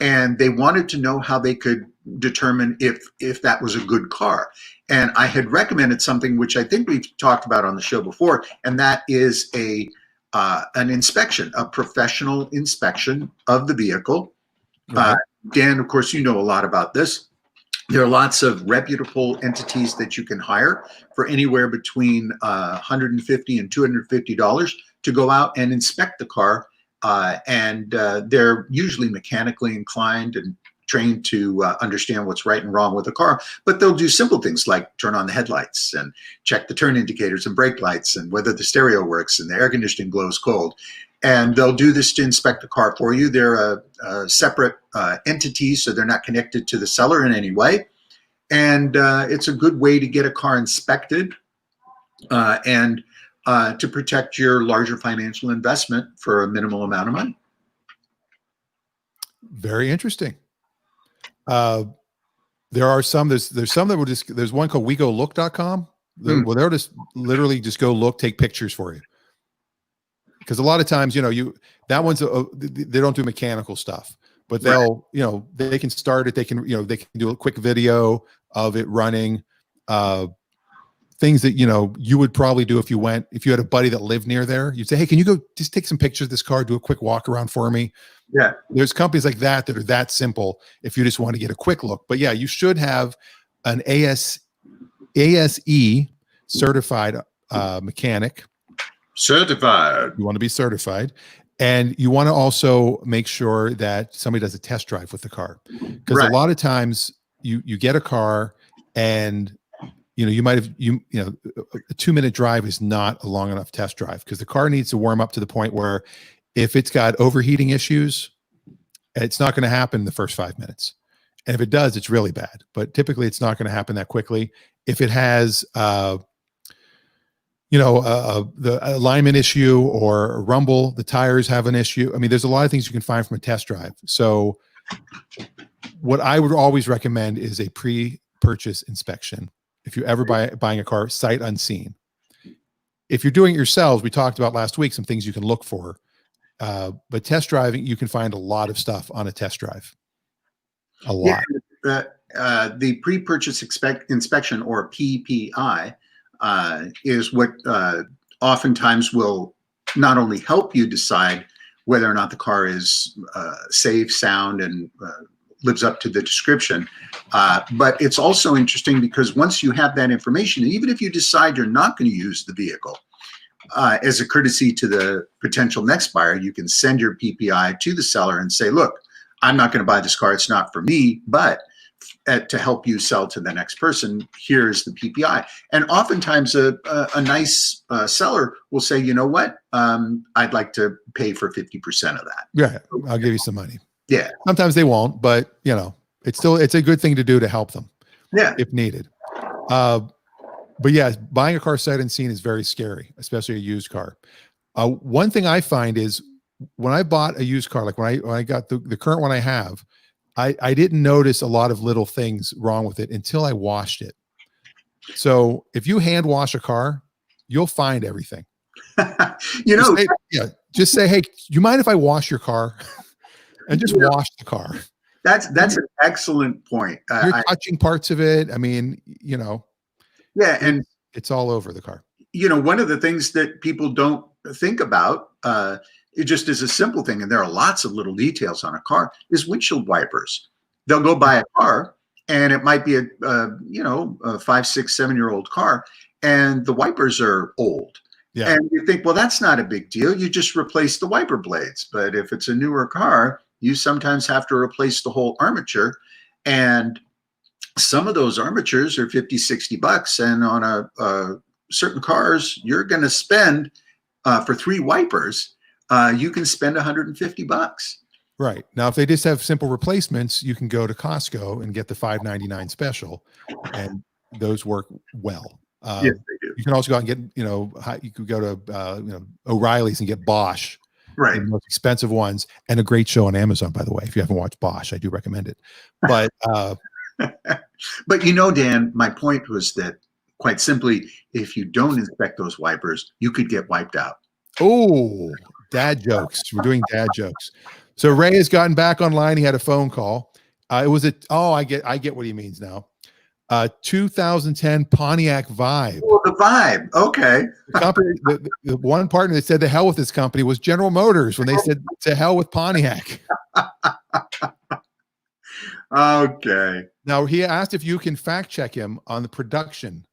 and they wanted to know how they could determine if that was a good car. And I had recommended something which I think we've talked about on the show before, and that is an inspection, a professional inspection of the vehicle. Dan, of course, you know a lot about this. There are lots of reputable entities that you can hire for anywhere between $150 and $250 to go out and inspect the car. And they're usually mechanically inclined and trained to understand what's right and wrong with the car. But they'll do simple things like turn on the headlights and check the turn indicators and brake lights and whether the stereo works and the air conditioning blows cold. And they'll do this to inspect the car for you. They're a separate entity, so they're not connected to the seller in any way. And it's a good way to get a car inspected and to protect your larger financial investment for a minimal amount of money. Very interesting. There are some, there's some that will just, there's one called wegolook.com. Well, they'll just literally just go look, take pictures for you. Because a lot of times, that one's, they don't do mechanical stuff, but they'll, they can start it. They can, they can do a quick video of it running, things that, you would probably do if you had a buddy that lived near there. You'd say, hey, can you go just take some pictures of this car, do a quick walk around for me? Yeah. There's companies like that are that simple if you just want to get a quick look. But yeah, you should have an ASE certified mechanic. Certified. You want to be certified. And you want to also make sure that somebody does a test drive with the car. Because a lot of times you get a car and you might have, a 2-minute drive is not a long enough test drive, because the car needs to warm up to the point where if it's got overheating issues, it's not going to happen in the first 5 minutes. And if it does, it's really bad. But typically it's not going to happen that quickly. If it has, the alignment issue or a rumble, the tires have an issue. I mean, there's a lot of things you can find from a test drive. So what I would always recommend is a pre-purchase inspection. If you ever buying a car sight unseen. If you're doing it yourselves, we talked about last week, some things you can look for. But test driving, you can find a lot of stuff on a test drive. A lot. Yeah, the pre-purchase inspection, or PPI, is what oftentimes will not only help you decide whether or not the car is safe, sound, and lives up to the description. But it's also interesting because once you have that information, even if you decide you're not going to use the vehicle, as a courtesy to the potential next buyer, you can send your PPI to the seller and say, look, I'm not going to buy this car. It's not for me, but to help you sell to the next person, here's the PPI. And oftentimes a nice seller will say, you know what, I'd like to pay for 50% of that. Yeah, I'll give you some money. Yeah. Sometimes they won't, but it's a good thing to do to help them. Yeah. If needed. But yeah, buying a car sight unseen is very scary, especially a used car. One thing I find is when I bought a used car, like when I got the current one I have, I didn't notice a lot of little things wrong with it until I washed it. So if you hand wash a car, you'll find everything. You know, Just say, hey, you mind if I wash your car? And just wash the car. that's an excellent point. You're touching parts of it. I mean, Yeah, and it's all over the car. one of the things that people don't think about, it just is a simple thing, and there are lots of little details on a car, is windshield wipers. They'll go buy a car, and it might be a 5, 6, 7-year-old car, and the wipers are old. Yeah. And you think, well, that's not a big deal. You just replace the wiper blades. But if it's a newer car, you sometimes have to replace the whole armature. And some of those armatures are $50, $60. And on a certain cars, you're going to spend for 3 wipers, you can spend $150. Right. Now, if they just have simple replacements, you can go to Costco and get the $5.99 special, and those work well. Yes, they do. You can also go out and get, you could go to, O'Reilly's and get Bosch, Right. the most expensive ones, and a great show on Amazon, by the way. If you haven't watched Bosch, I do recommend it. But, but Dan, my point was that quite simply, if you don't inspect those wipers, you could get wiped out. oh, dad jokes. We're doing dad jokes. So Ray has gotten back online. He had a phone call. It was I get what he means now. 2010 Pontiac Vibe. Oh, the Vibe. Okay. The company, the one partner that said to hell with this company was General Motors when they said to hell with Pontiac. Okay. Now he asked if you can fact check him on the production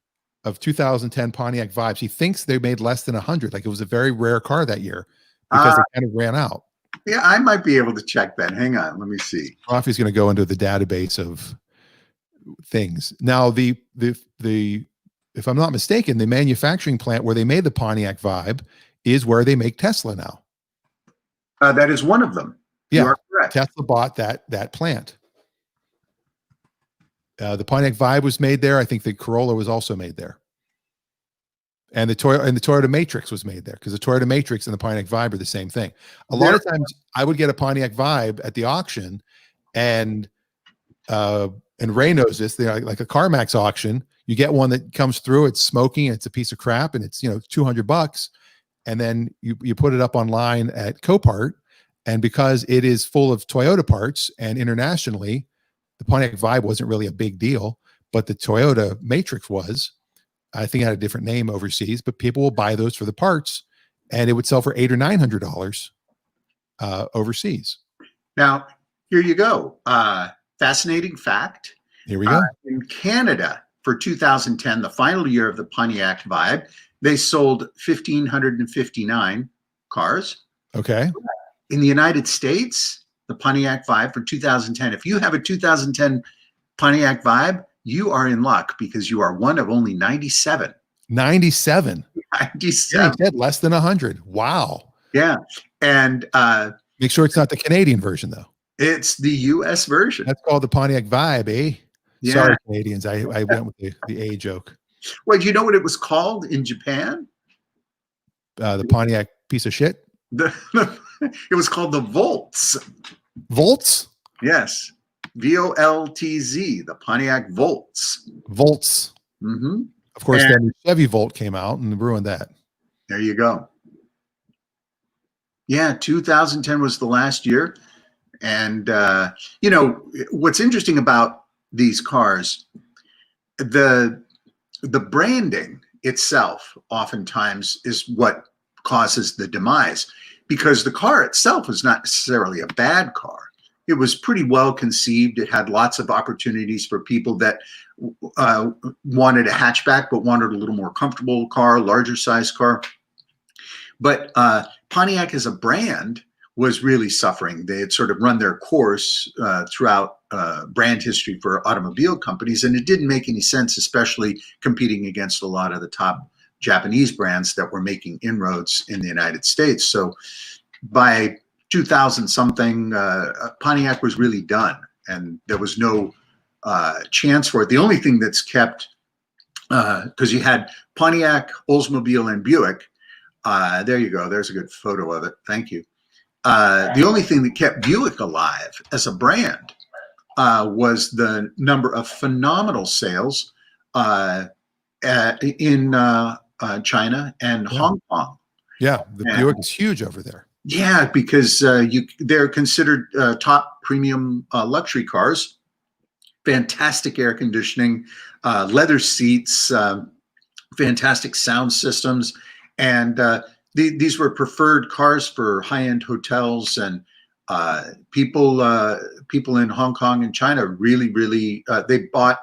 of 2010 Pontiac Vibes. He thinks they made less than 100. Like it was a very rare car that year because they kind of ran out. Yeah, I might be able to check that. Hang on, let me see. Rafi's going to go into the database of things. Now, the if I'm not mistaken, the manufacturing plant where they made the Pontiac Vibe is where they make Tesla now. That is one of them. Yeah, you are correct. Tesla bought that plant. The Pontiac Vibe was made there. I think the Corolla was also made there. And the Toyota Matrix was made there because the Toyota Matrix and the Pontiac Vibe are the same thing. A lot of times I would get a Pontiac Vibe at the auction, and Ray knows this. They're like a CarMax auction. You get one that comes through, it's smoking, it's a piece of crap, and it's $200, and then you put it up online at Copart, and because it is full of Toyota parts and internationally, the Pontiac Vibe wasn't really a big deal, but the Toyota Matrix was. I think it had a different name overseas, but people will buy those for the parts, and it would sell for $800 or $900 overseas. Now, here you go. Fascinating fact. Here we go. In Canada for 2010, the final year of the Pontiac Vibe, they sold 1,559 cars. Okay. In the United States, the Pontiac Vibe for 2010, if you have a 2010 Pontiac Vibe, you are in luck because you are one of only 97. 97. 97. Yeah, he said less than 100. Wow. Yeah. And make sure it's not the Canadian version, though. It's the U.S. version. That's called the Pontiac Vibe, eh? Yeah. Sorry, Canadians. I went with the A joke. Wait, do you know what it was called in Japan? The Pontiac piece of shit? It was called the Volts. Volts? Yes. VOLTZ, the Pontiac Volts. Volts. Mm-hmm. Of course, then the Chevy Volt came out and ruined that. There you go. Yeah, 2010 was the last year. And, what's interesting about these cars, the branding itself oftentimes is what causes the demise, because the car itself was not necessarily a bad car. It was pretty well conceived. It had lots of opportunities for people that wanted a hatchback but wanted a little more comfortable car, larger size car. But Pontiac as a brand was really suffering. They had sort of run their course throughout brand history for automobile companies, and it didn't make any sense, especially competing against a lot of the top Japanese brands that were making inroads in the United States. So by 2000 something, Pontiac was really done, and there was no chance for it. The only thing that's kept, because you had Pontiac, Oldsmobile, and Buick. There you go. There's a good photo of it. Thank you. The only thing that kept Buick alive as a brand was the number of phenomenal sales in China and Hong Kong. Yeah, the Buick is huge over there. Yeah, because they're considered top premium luxury cars. Fantastic air conditioning, leather seats, fantastic sound systems, and these were preferred cars for high-end hotels, and people in Hong Kong and China really they bought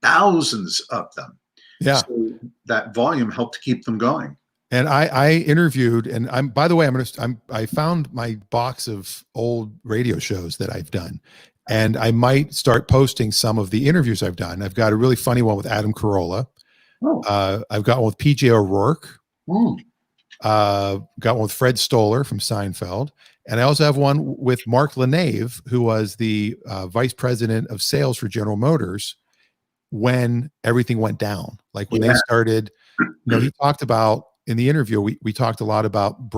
thousands of them. Yeah, so that volume helped to keep them going. and I interviewed, and by the way, I found my box of old radio shows that I've done, and I might start posting some of the interviews I've done. I've got a really funny one with Adam Carolla. I've got one with PJ O'Rourke. Got one with Fred Stoller from Seinfeld. And I also have one with Mark LeNave, who was the vice president of sales for General Motors when everything went down. Like when they started, he talked about in the interview, we talked a lot about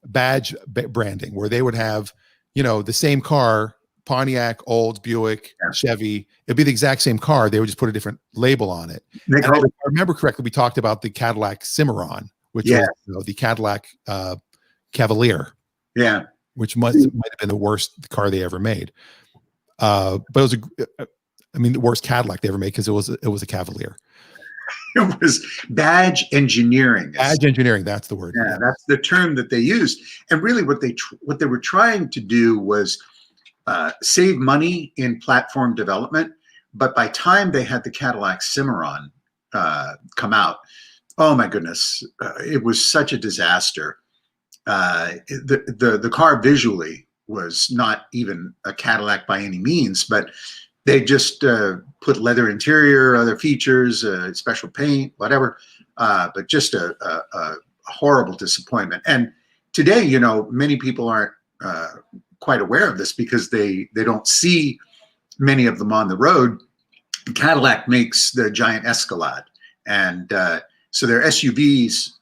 badge branding, where they would have, the same car, Pontiac, Olds, Buick, Chevy. It'd be the exact same car. They would just put a different label on it. And if I remember correctly, we talked about the Cadillac Cimarron, which was the Cadillac Cavalier. Yeah, which might have been the worst car they ever made. But it was the worst Cadillac they ever made, because it was a Cavalier. It was badge engineering. Badge engineering, that's the word. Yeah, that's the term that they used. And really, what they were trying to do was save money in platform development. But by time they had the Cadillac Cimarron come out, oh my goodness, it was such a disaster. The car visually was not even a Cadillac by any means, but they just put leather interior, other features, special paint, whatever, but just a horrible disappointment. And today, many people aren't quite aware of this because they don't see many of them on the road. Cadillac makes the giant Escalade, and so their SUVs,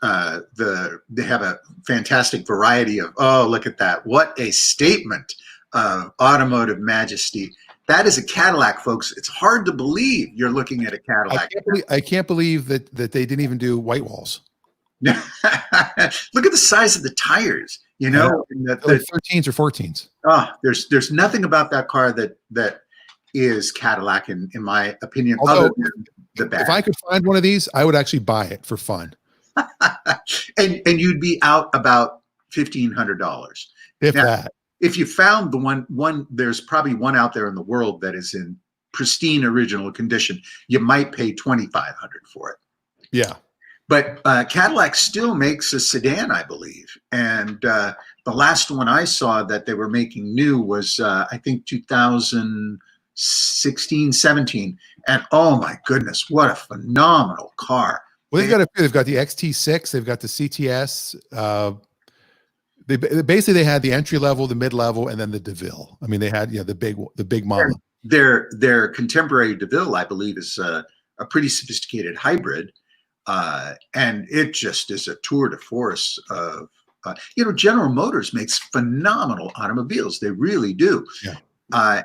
they have a fantastic variety of, oh, look at that. What a statement of automotive majesty. That is a Cadillac, folks. It's hard to believe you're looking at a Cadillac. I can't believe that they didn't even do white walls. Look at the size of the tires, the 13s or 14s. There's nothing about that car that is Cadillac in my opinion. Although, other than the back. If I could find one of these, I would actually buy it for fun. and you'd be out about $1,500. If that. If you found the one, there's probably one out there in the world that is in pristine original condition. You might pay $2,500 for it. Yeah. But Cadillac still makes a sedan, I believe. And the last one I saw that they were making new was, I think, 2016, 17. And oh my goodness, what a phenomenal car. Well, they've got the XT6, they've got the CTS. They had the entry level, the mid level, and then the DeVille. I mean, they had the big mama. Their contemporary DeVille, I believe, is a pretty sophisticated hybrid, and it just is a tour de force of. General Motors makes phenomenal automobiles. They really do. Yeah.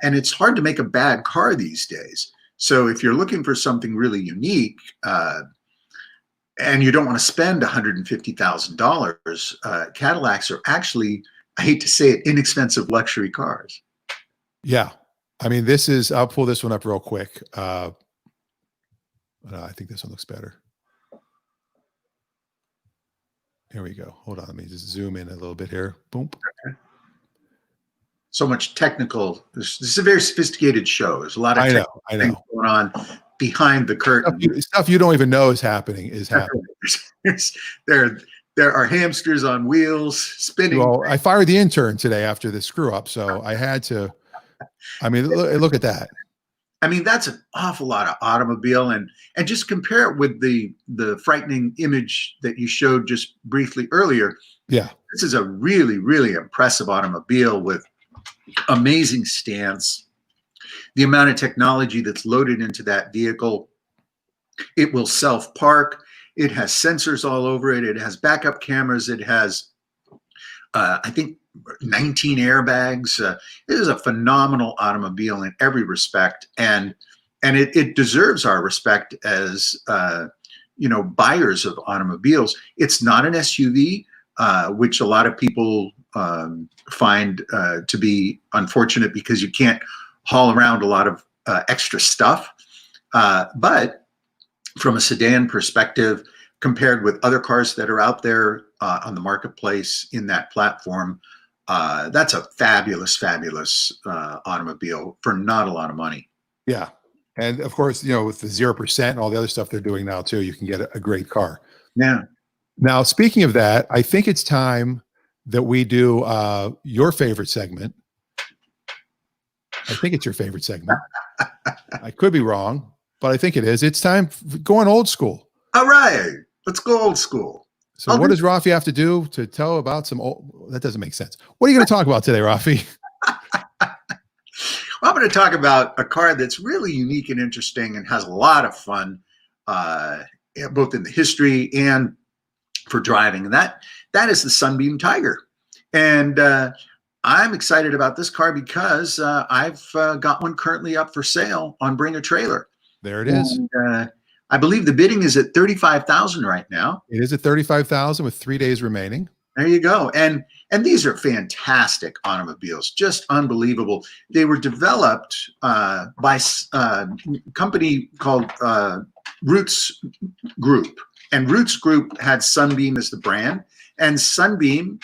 And it's hard to make a bad car these days. So if you're looking for something really unique, and you don't want to spend $150,000, Cadillacs are actually, I hate to say it, inexpensive luxury cars. Yeah. I mean, I'll pull this one up real quick. I think this one looks better. Here we go. Hold on. Let me just zoom in a little bit here. Boom. Okay. So much technical. This is a very sophisticated show. There's a lot of things going on behind the curtain. Stuff you don't even know is happening. There are hamsters on wheels spinning. Well, I fired the intern today after the screw up, so I had to. I mean, look at that. I mean, that's an awful lot of automobile, and just compare it with the frightening image that you showed just briefly earlier. Yeah, this is a really, really impressive automobile with amazing stance. The amount of technology that's loaded into that vehicle. It will self-park. It has sensors all over it. It has backup cameras. It has, I think, 19 airbags. It is a phenomenal automobile in every respect, and it deserves our respect as buyers of automobiles. It's not an SUV, which a lot of people find to be unfortunate because you can't haul around a lot of extra stuff. But from a sedan perspective, compared with other cars that are out there on the marketplace in that platform, that's a fabulous, fabulous automobile for not a lot of money. Yeah. And of course, with the 0% and all the other stuff they're doing now too, you can get a great car. Yeah. Now, speaking of that, I think it's time that we do your favorite segment. I think it's your favorite segment. I could be wrong, but I think it is. It's time going old school. All right. Let's go old school. So what does Rafi have to do to tell about some old? That doesn't make sense. What are you going to talk about today, Rafi? Well, I'm going to talk about a car that's really unique and interesting and has a lot of fun, both in the history and for driving. And that is the Sunbeam Tiger. And I'm excited about this car because I've got one currently up for sale on Bring a Trailer. There it is. And, I believe the bidding is at $35,000 right now. It is at $35,000 with 3 days remaining. There you go. And these are fantastic automobiles, just unbelievable. They were developed by a company called Roots Group. And Roots Group had Sunbeam as the brand. And Sunbeam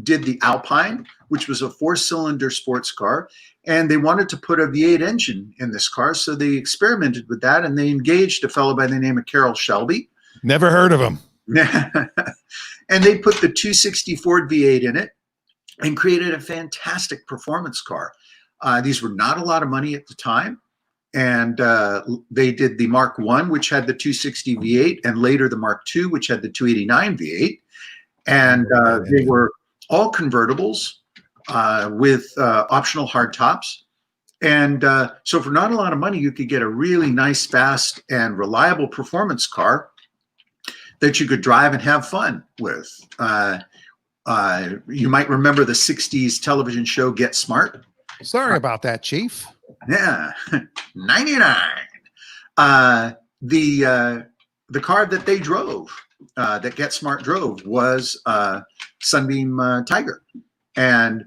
did the Alpine, which was a 4-cylinder sports car. And they wanted to put a V8 engine in this car. So they experimented with that, and they engaged a fellow by the name of Carroll Shelby. Never heard of him. And they put the 260 Ford V8 in it and created a fantastic performance car. These were not a lot of money at the time. And they did the Mark I, which had the 260 V8, and later the Mark II, which had the 289 V8. And they were all convertibles with optional hard tops. And so for not a lot of money, you could get a really nice, fast, and reliable performance car that you could drive and have fun with. You might remember the 60s television show Get Smart. Sorry about that, Chief. Yeah, 99. The car that they drove, that Get Smart drove, was Sunbeam Tiger, and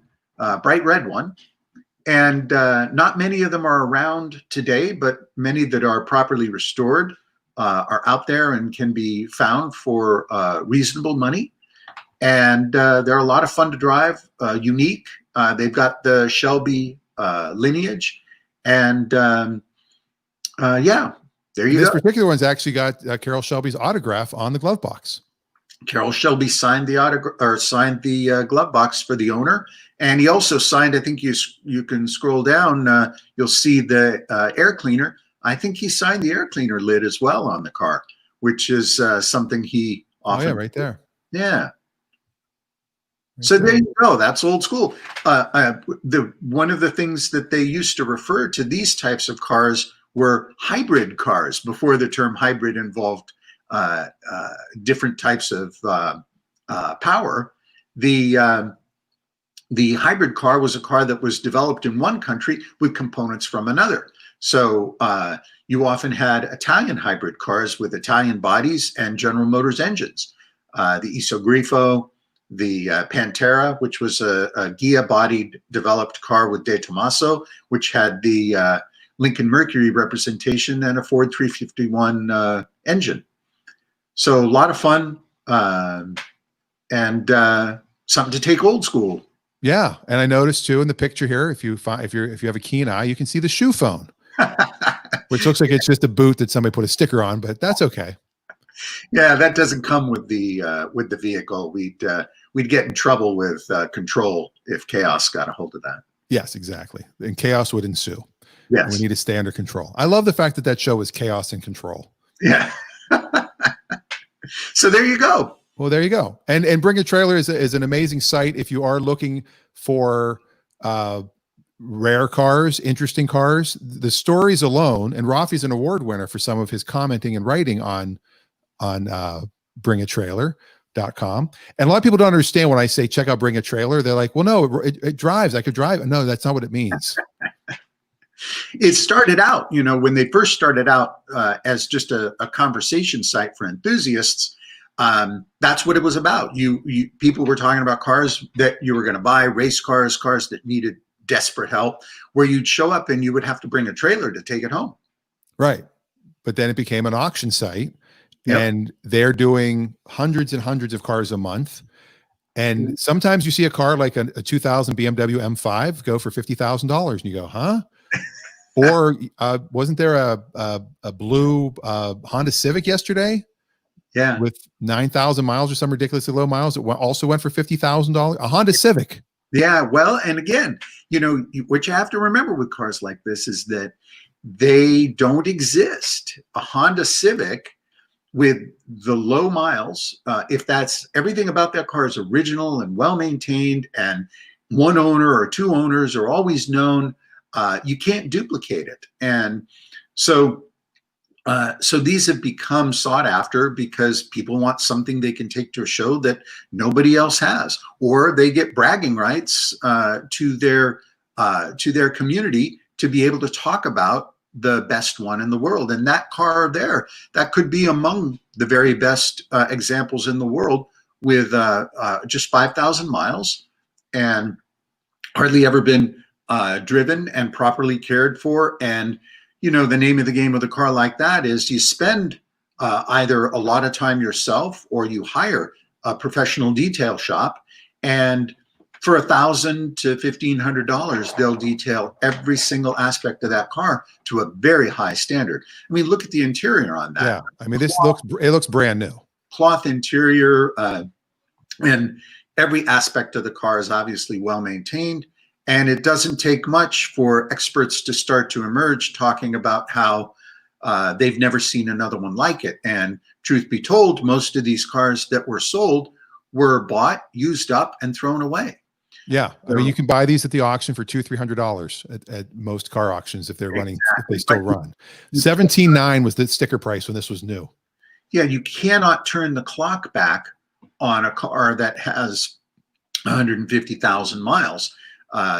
bright red one. And not many of them are around today, but many that are properly restored are out there and can be found for reasonable money. And they're a lot of fun to drive, unique. They've got the Shelby lineage. And yeah, there you go. This particular one's actually got Carroll Shelby's autograph on the glove box. Carroll Shelby signed the autograph, or signed the glove box for the owner, and he also signed. I think you can scroll down. You'll see the air cleaner. I think he signed the air cleaner lid as well on the car, which is something he often. Oh yeah, right there. Yeah. Right So there you go. That's old school. One of the things that they used to refer to these types of cars were hybrid cars before the term hybrid involved different types of power. The hybrid car was a car that was developed in one country with components from another. So you often had Italian hybrid cars with Italian bodies and General Motors engines. The Isogrifo, the Pantera, which was a Ghia-bodied developed car with De Tomaso, which had the Lincoln Mercury representation and a Ford 351 engine. So a lot of fun and something to take old school. Yeah, and I noticed too in the picture here, if you have a keen eye, you can see the shoe phone, which looks like it's just a boot that somebody put a sticker on, but that's okay. Yeah, that doesn't come with the vehicle. We'd get in trouble with control if chaos got a hold of that. Yes, exactly, and chaos would ensue. Yes, we need to stay under control. I love the fact that show is chaos and control. Yeah. So there you go. Well, there you go. And Bring a Trailer is an amazing site if you are looking for rare cars, interesting cars. The stories alone, and Rafi's an award winner for some of his commenting and writing on Bring a Trailer. bringatrailer.com. And a lot of people don't understand when I say check out Bring a Trailer. They're like, well, no, it drives. I could drive it. No, that's not what it means. It started out, when they first started out as just a conversation site for enthusiasts. That's what it was about. People were talking about cars that you were going to buy, race cars that needed desperate help, where you'd show up and you would have to bring a trailer to take it home. Right. But then it became an auction site. Yep. And they're doing hundreds and hundreds of cars a month. And sometimes you see a car like a 2000 BMW M5 go for $50,000 and you go, huh? Or wasn't there a blue Honda Civic yesterday? Yeah. With 9,000 miles or some ridiculously low miles. It also went for $50,000. A Honda Civic. Yeah. Well, and again, what you have to remember with cars like this is that they don't exist. A Honda Civic with the low miles, if that's everything about that car is original and well-maintained and one owner or two owners are always known, you can't duplicate it. And so these have become sought after because people want something they can take to a show that nobody else has, or they get bragging rights to their community to be able to talk about the best one in the world. And that car there, that could be among the very best examples in the world with just 5,000 miles and hardly ever been driven and properly cared for. And, the name of the game with a car like that is you spend either a lot of time yourself or you hire a professional detail shop, and for $1,000 to $1,500, they'll detail every single aspect of that car to a very high standard. I mean, look at the interior on that. Yeah, I mean, it looks brand new. Cloth interior, and every aspect of the car is obviously well maintained. And it doesn't take much for experts to start to emerge talking about how they've never seen another one like it. And truth be told, most of these cars that were sold were bought, used up, and thrown away. Yeah, I mean, you can buy these at the auction for $200-300 at most car auctions if they're running, if they still run. $17,900 was the sticker price when this was new. Yeah, you cannot turn the clock back on a car that has 150,000 miles.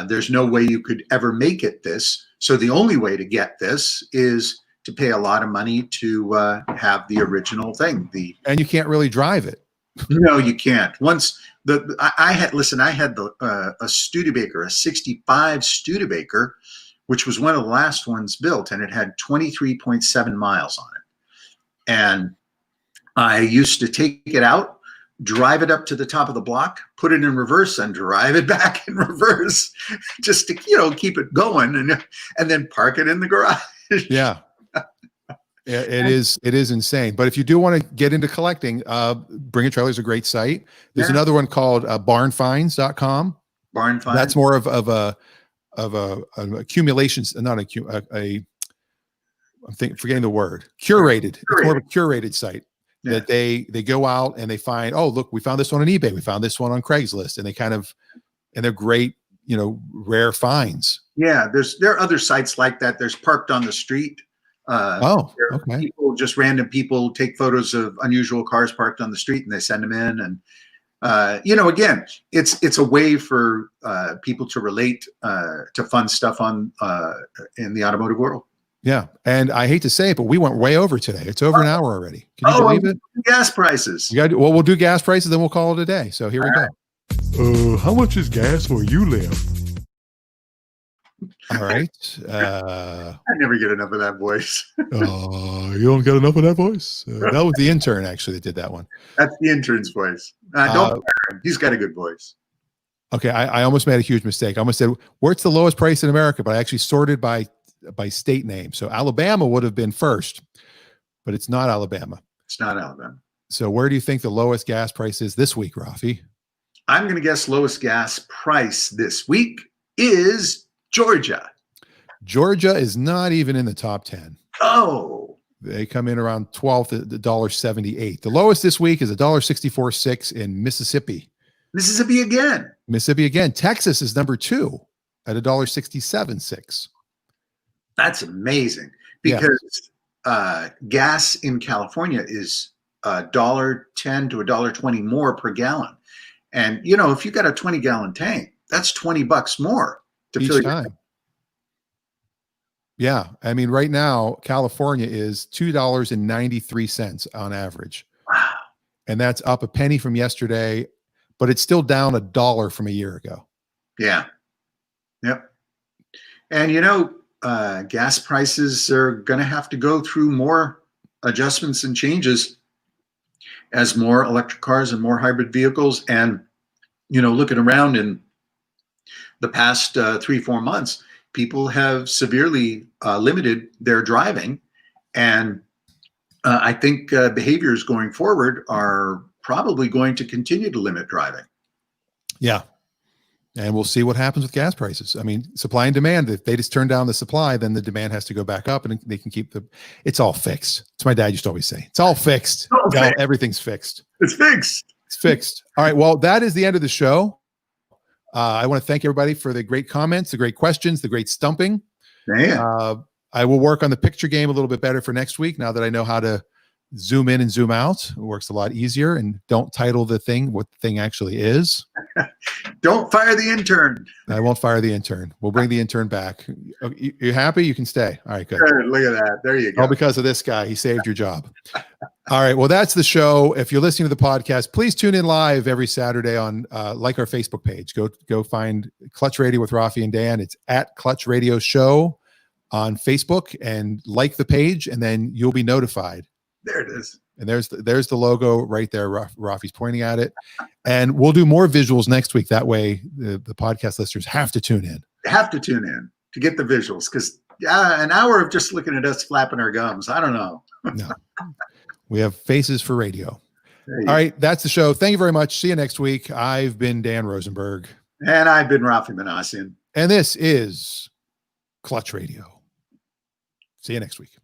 There's no way you could ever make it this. So the only way to get this is to pay a lot of money to have the original thing. And you can't really drive it. No, you can't. Once I had a Studebaker, a 65 Studebaker, which was one of the last ones built, and it had 23.7 miles on it. And I used to take it out, drive it up to the top of the block, put it in reverse, and drive it back in reverse, just to keep it going, and then park it in the garage. Yeah. It is insane. But if you do want to get into collecting, Bring a Trailer is a great site. There's another one called barnfinds.com. Barn Finds. That's more of an accumulation, not I'm forgetting the word. Curated. It's more of a curated site that they go out and they find, oh, look, we found this one on eBay. We found this one on Craigslist, and they're great, rare finds. Yeah. There are other sites like that. There's Parked on the Street. Okay. Random people take photos of unusual cars parked on the street and they send them in. And, again, it's a way for people to relate to fun stuff in the automotive world. Yeah. And I hate to say it, but we went way over today. It's over an hour already. Can you believe it? Gas prices. We'll do gas prices, then we'll call it a day. So here we go. How much is gas where you live? All right. I never get enough of that voice. You don't get enough of that voice? That was the intern, actually, that did that one. That's the intern's voice. Don't him. He's got a good voice. Okay. I almost made a huge mistake. I almost said, where's the lowest price in America? But I actually sorted by state name. So Alabama would have been first, but it's not Alabama. It's not Alabama. So where do you think the lowest gas price is this week, Rafi? I'm going to guess lowest gas price this week is Georgia. Georgia is not even in the top 10. Oh. They come in around 12th at $1.78. The lowest this week is $1.64.6 in Mississippi. Mississippi again. Texas is number 2 at $1.67.6. That's amazing because gas in California is $1.10 to $1.20 more per gallon. And you know, if you got a 20-gallon tank, that's $20 more to fill Each your time. Yeah. I mean, right now, California is $2.93 on average. Wow. And that's up a penny from yesterday, but it's still down $1 from a year ago. Yeah. Yep. And you know, gas prices are going to have to go through more adjustments and changes as more electric cars and more hybrid vehicles. And, you know, looking around in the past 3-4 months, people have severely limited their driving. And I think behaviors going forward are probably going to continue to limit driving. Yeah. And we'll see what happens with gas prices. I mean, supply and demand, if they just turn down the supply, then the demand has to go back up and they can keep it's all fixed. It's my dad used to always say, it's all fixed. Everything's fixed. It's fixed. It's fixed. All right. Well, that is the end of the show. I want to thank everybody for the great comments, the great questions, the great stumping. Yeah. I will work on the picture game a little bit better for next week now that I know how to zoom in and zoom out. It works a lot easier. And don't title the thing what the thing actually is. Don't fire the intern. I won't fire the intern. We'll bring the intern back. You happy? You can stay. All right, good. Look at that. There you go. All because of this guy. He saved your job. All right. Well, that's the show. If you're listening to the podcast, please tune in live every Saturday on like our Facebook page. Go find Clutch Radio with Rafi and Dan. It's at Clutch Radio Show on Facebook, and like the page, and then you'll be notified. There it is. And there's the logo right there. Rafi's pointing at it. And we'll do more visuals next week. That way the podcast listeners have to tune in. They have to tune in to get the visuals, because an hour of just looking at us flapping our gums, I don't know. No. We have faces for radio. All right. That's the show. Thank you very much. See you next week. I've been Dan Rosenberg. And I've been Rafi Manassian. And this is Clutch Radio. See you next week.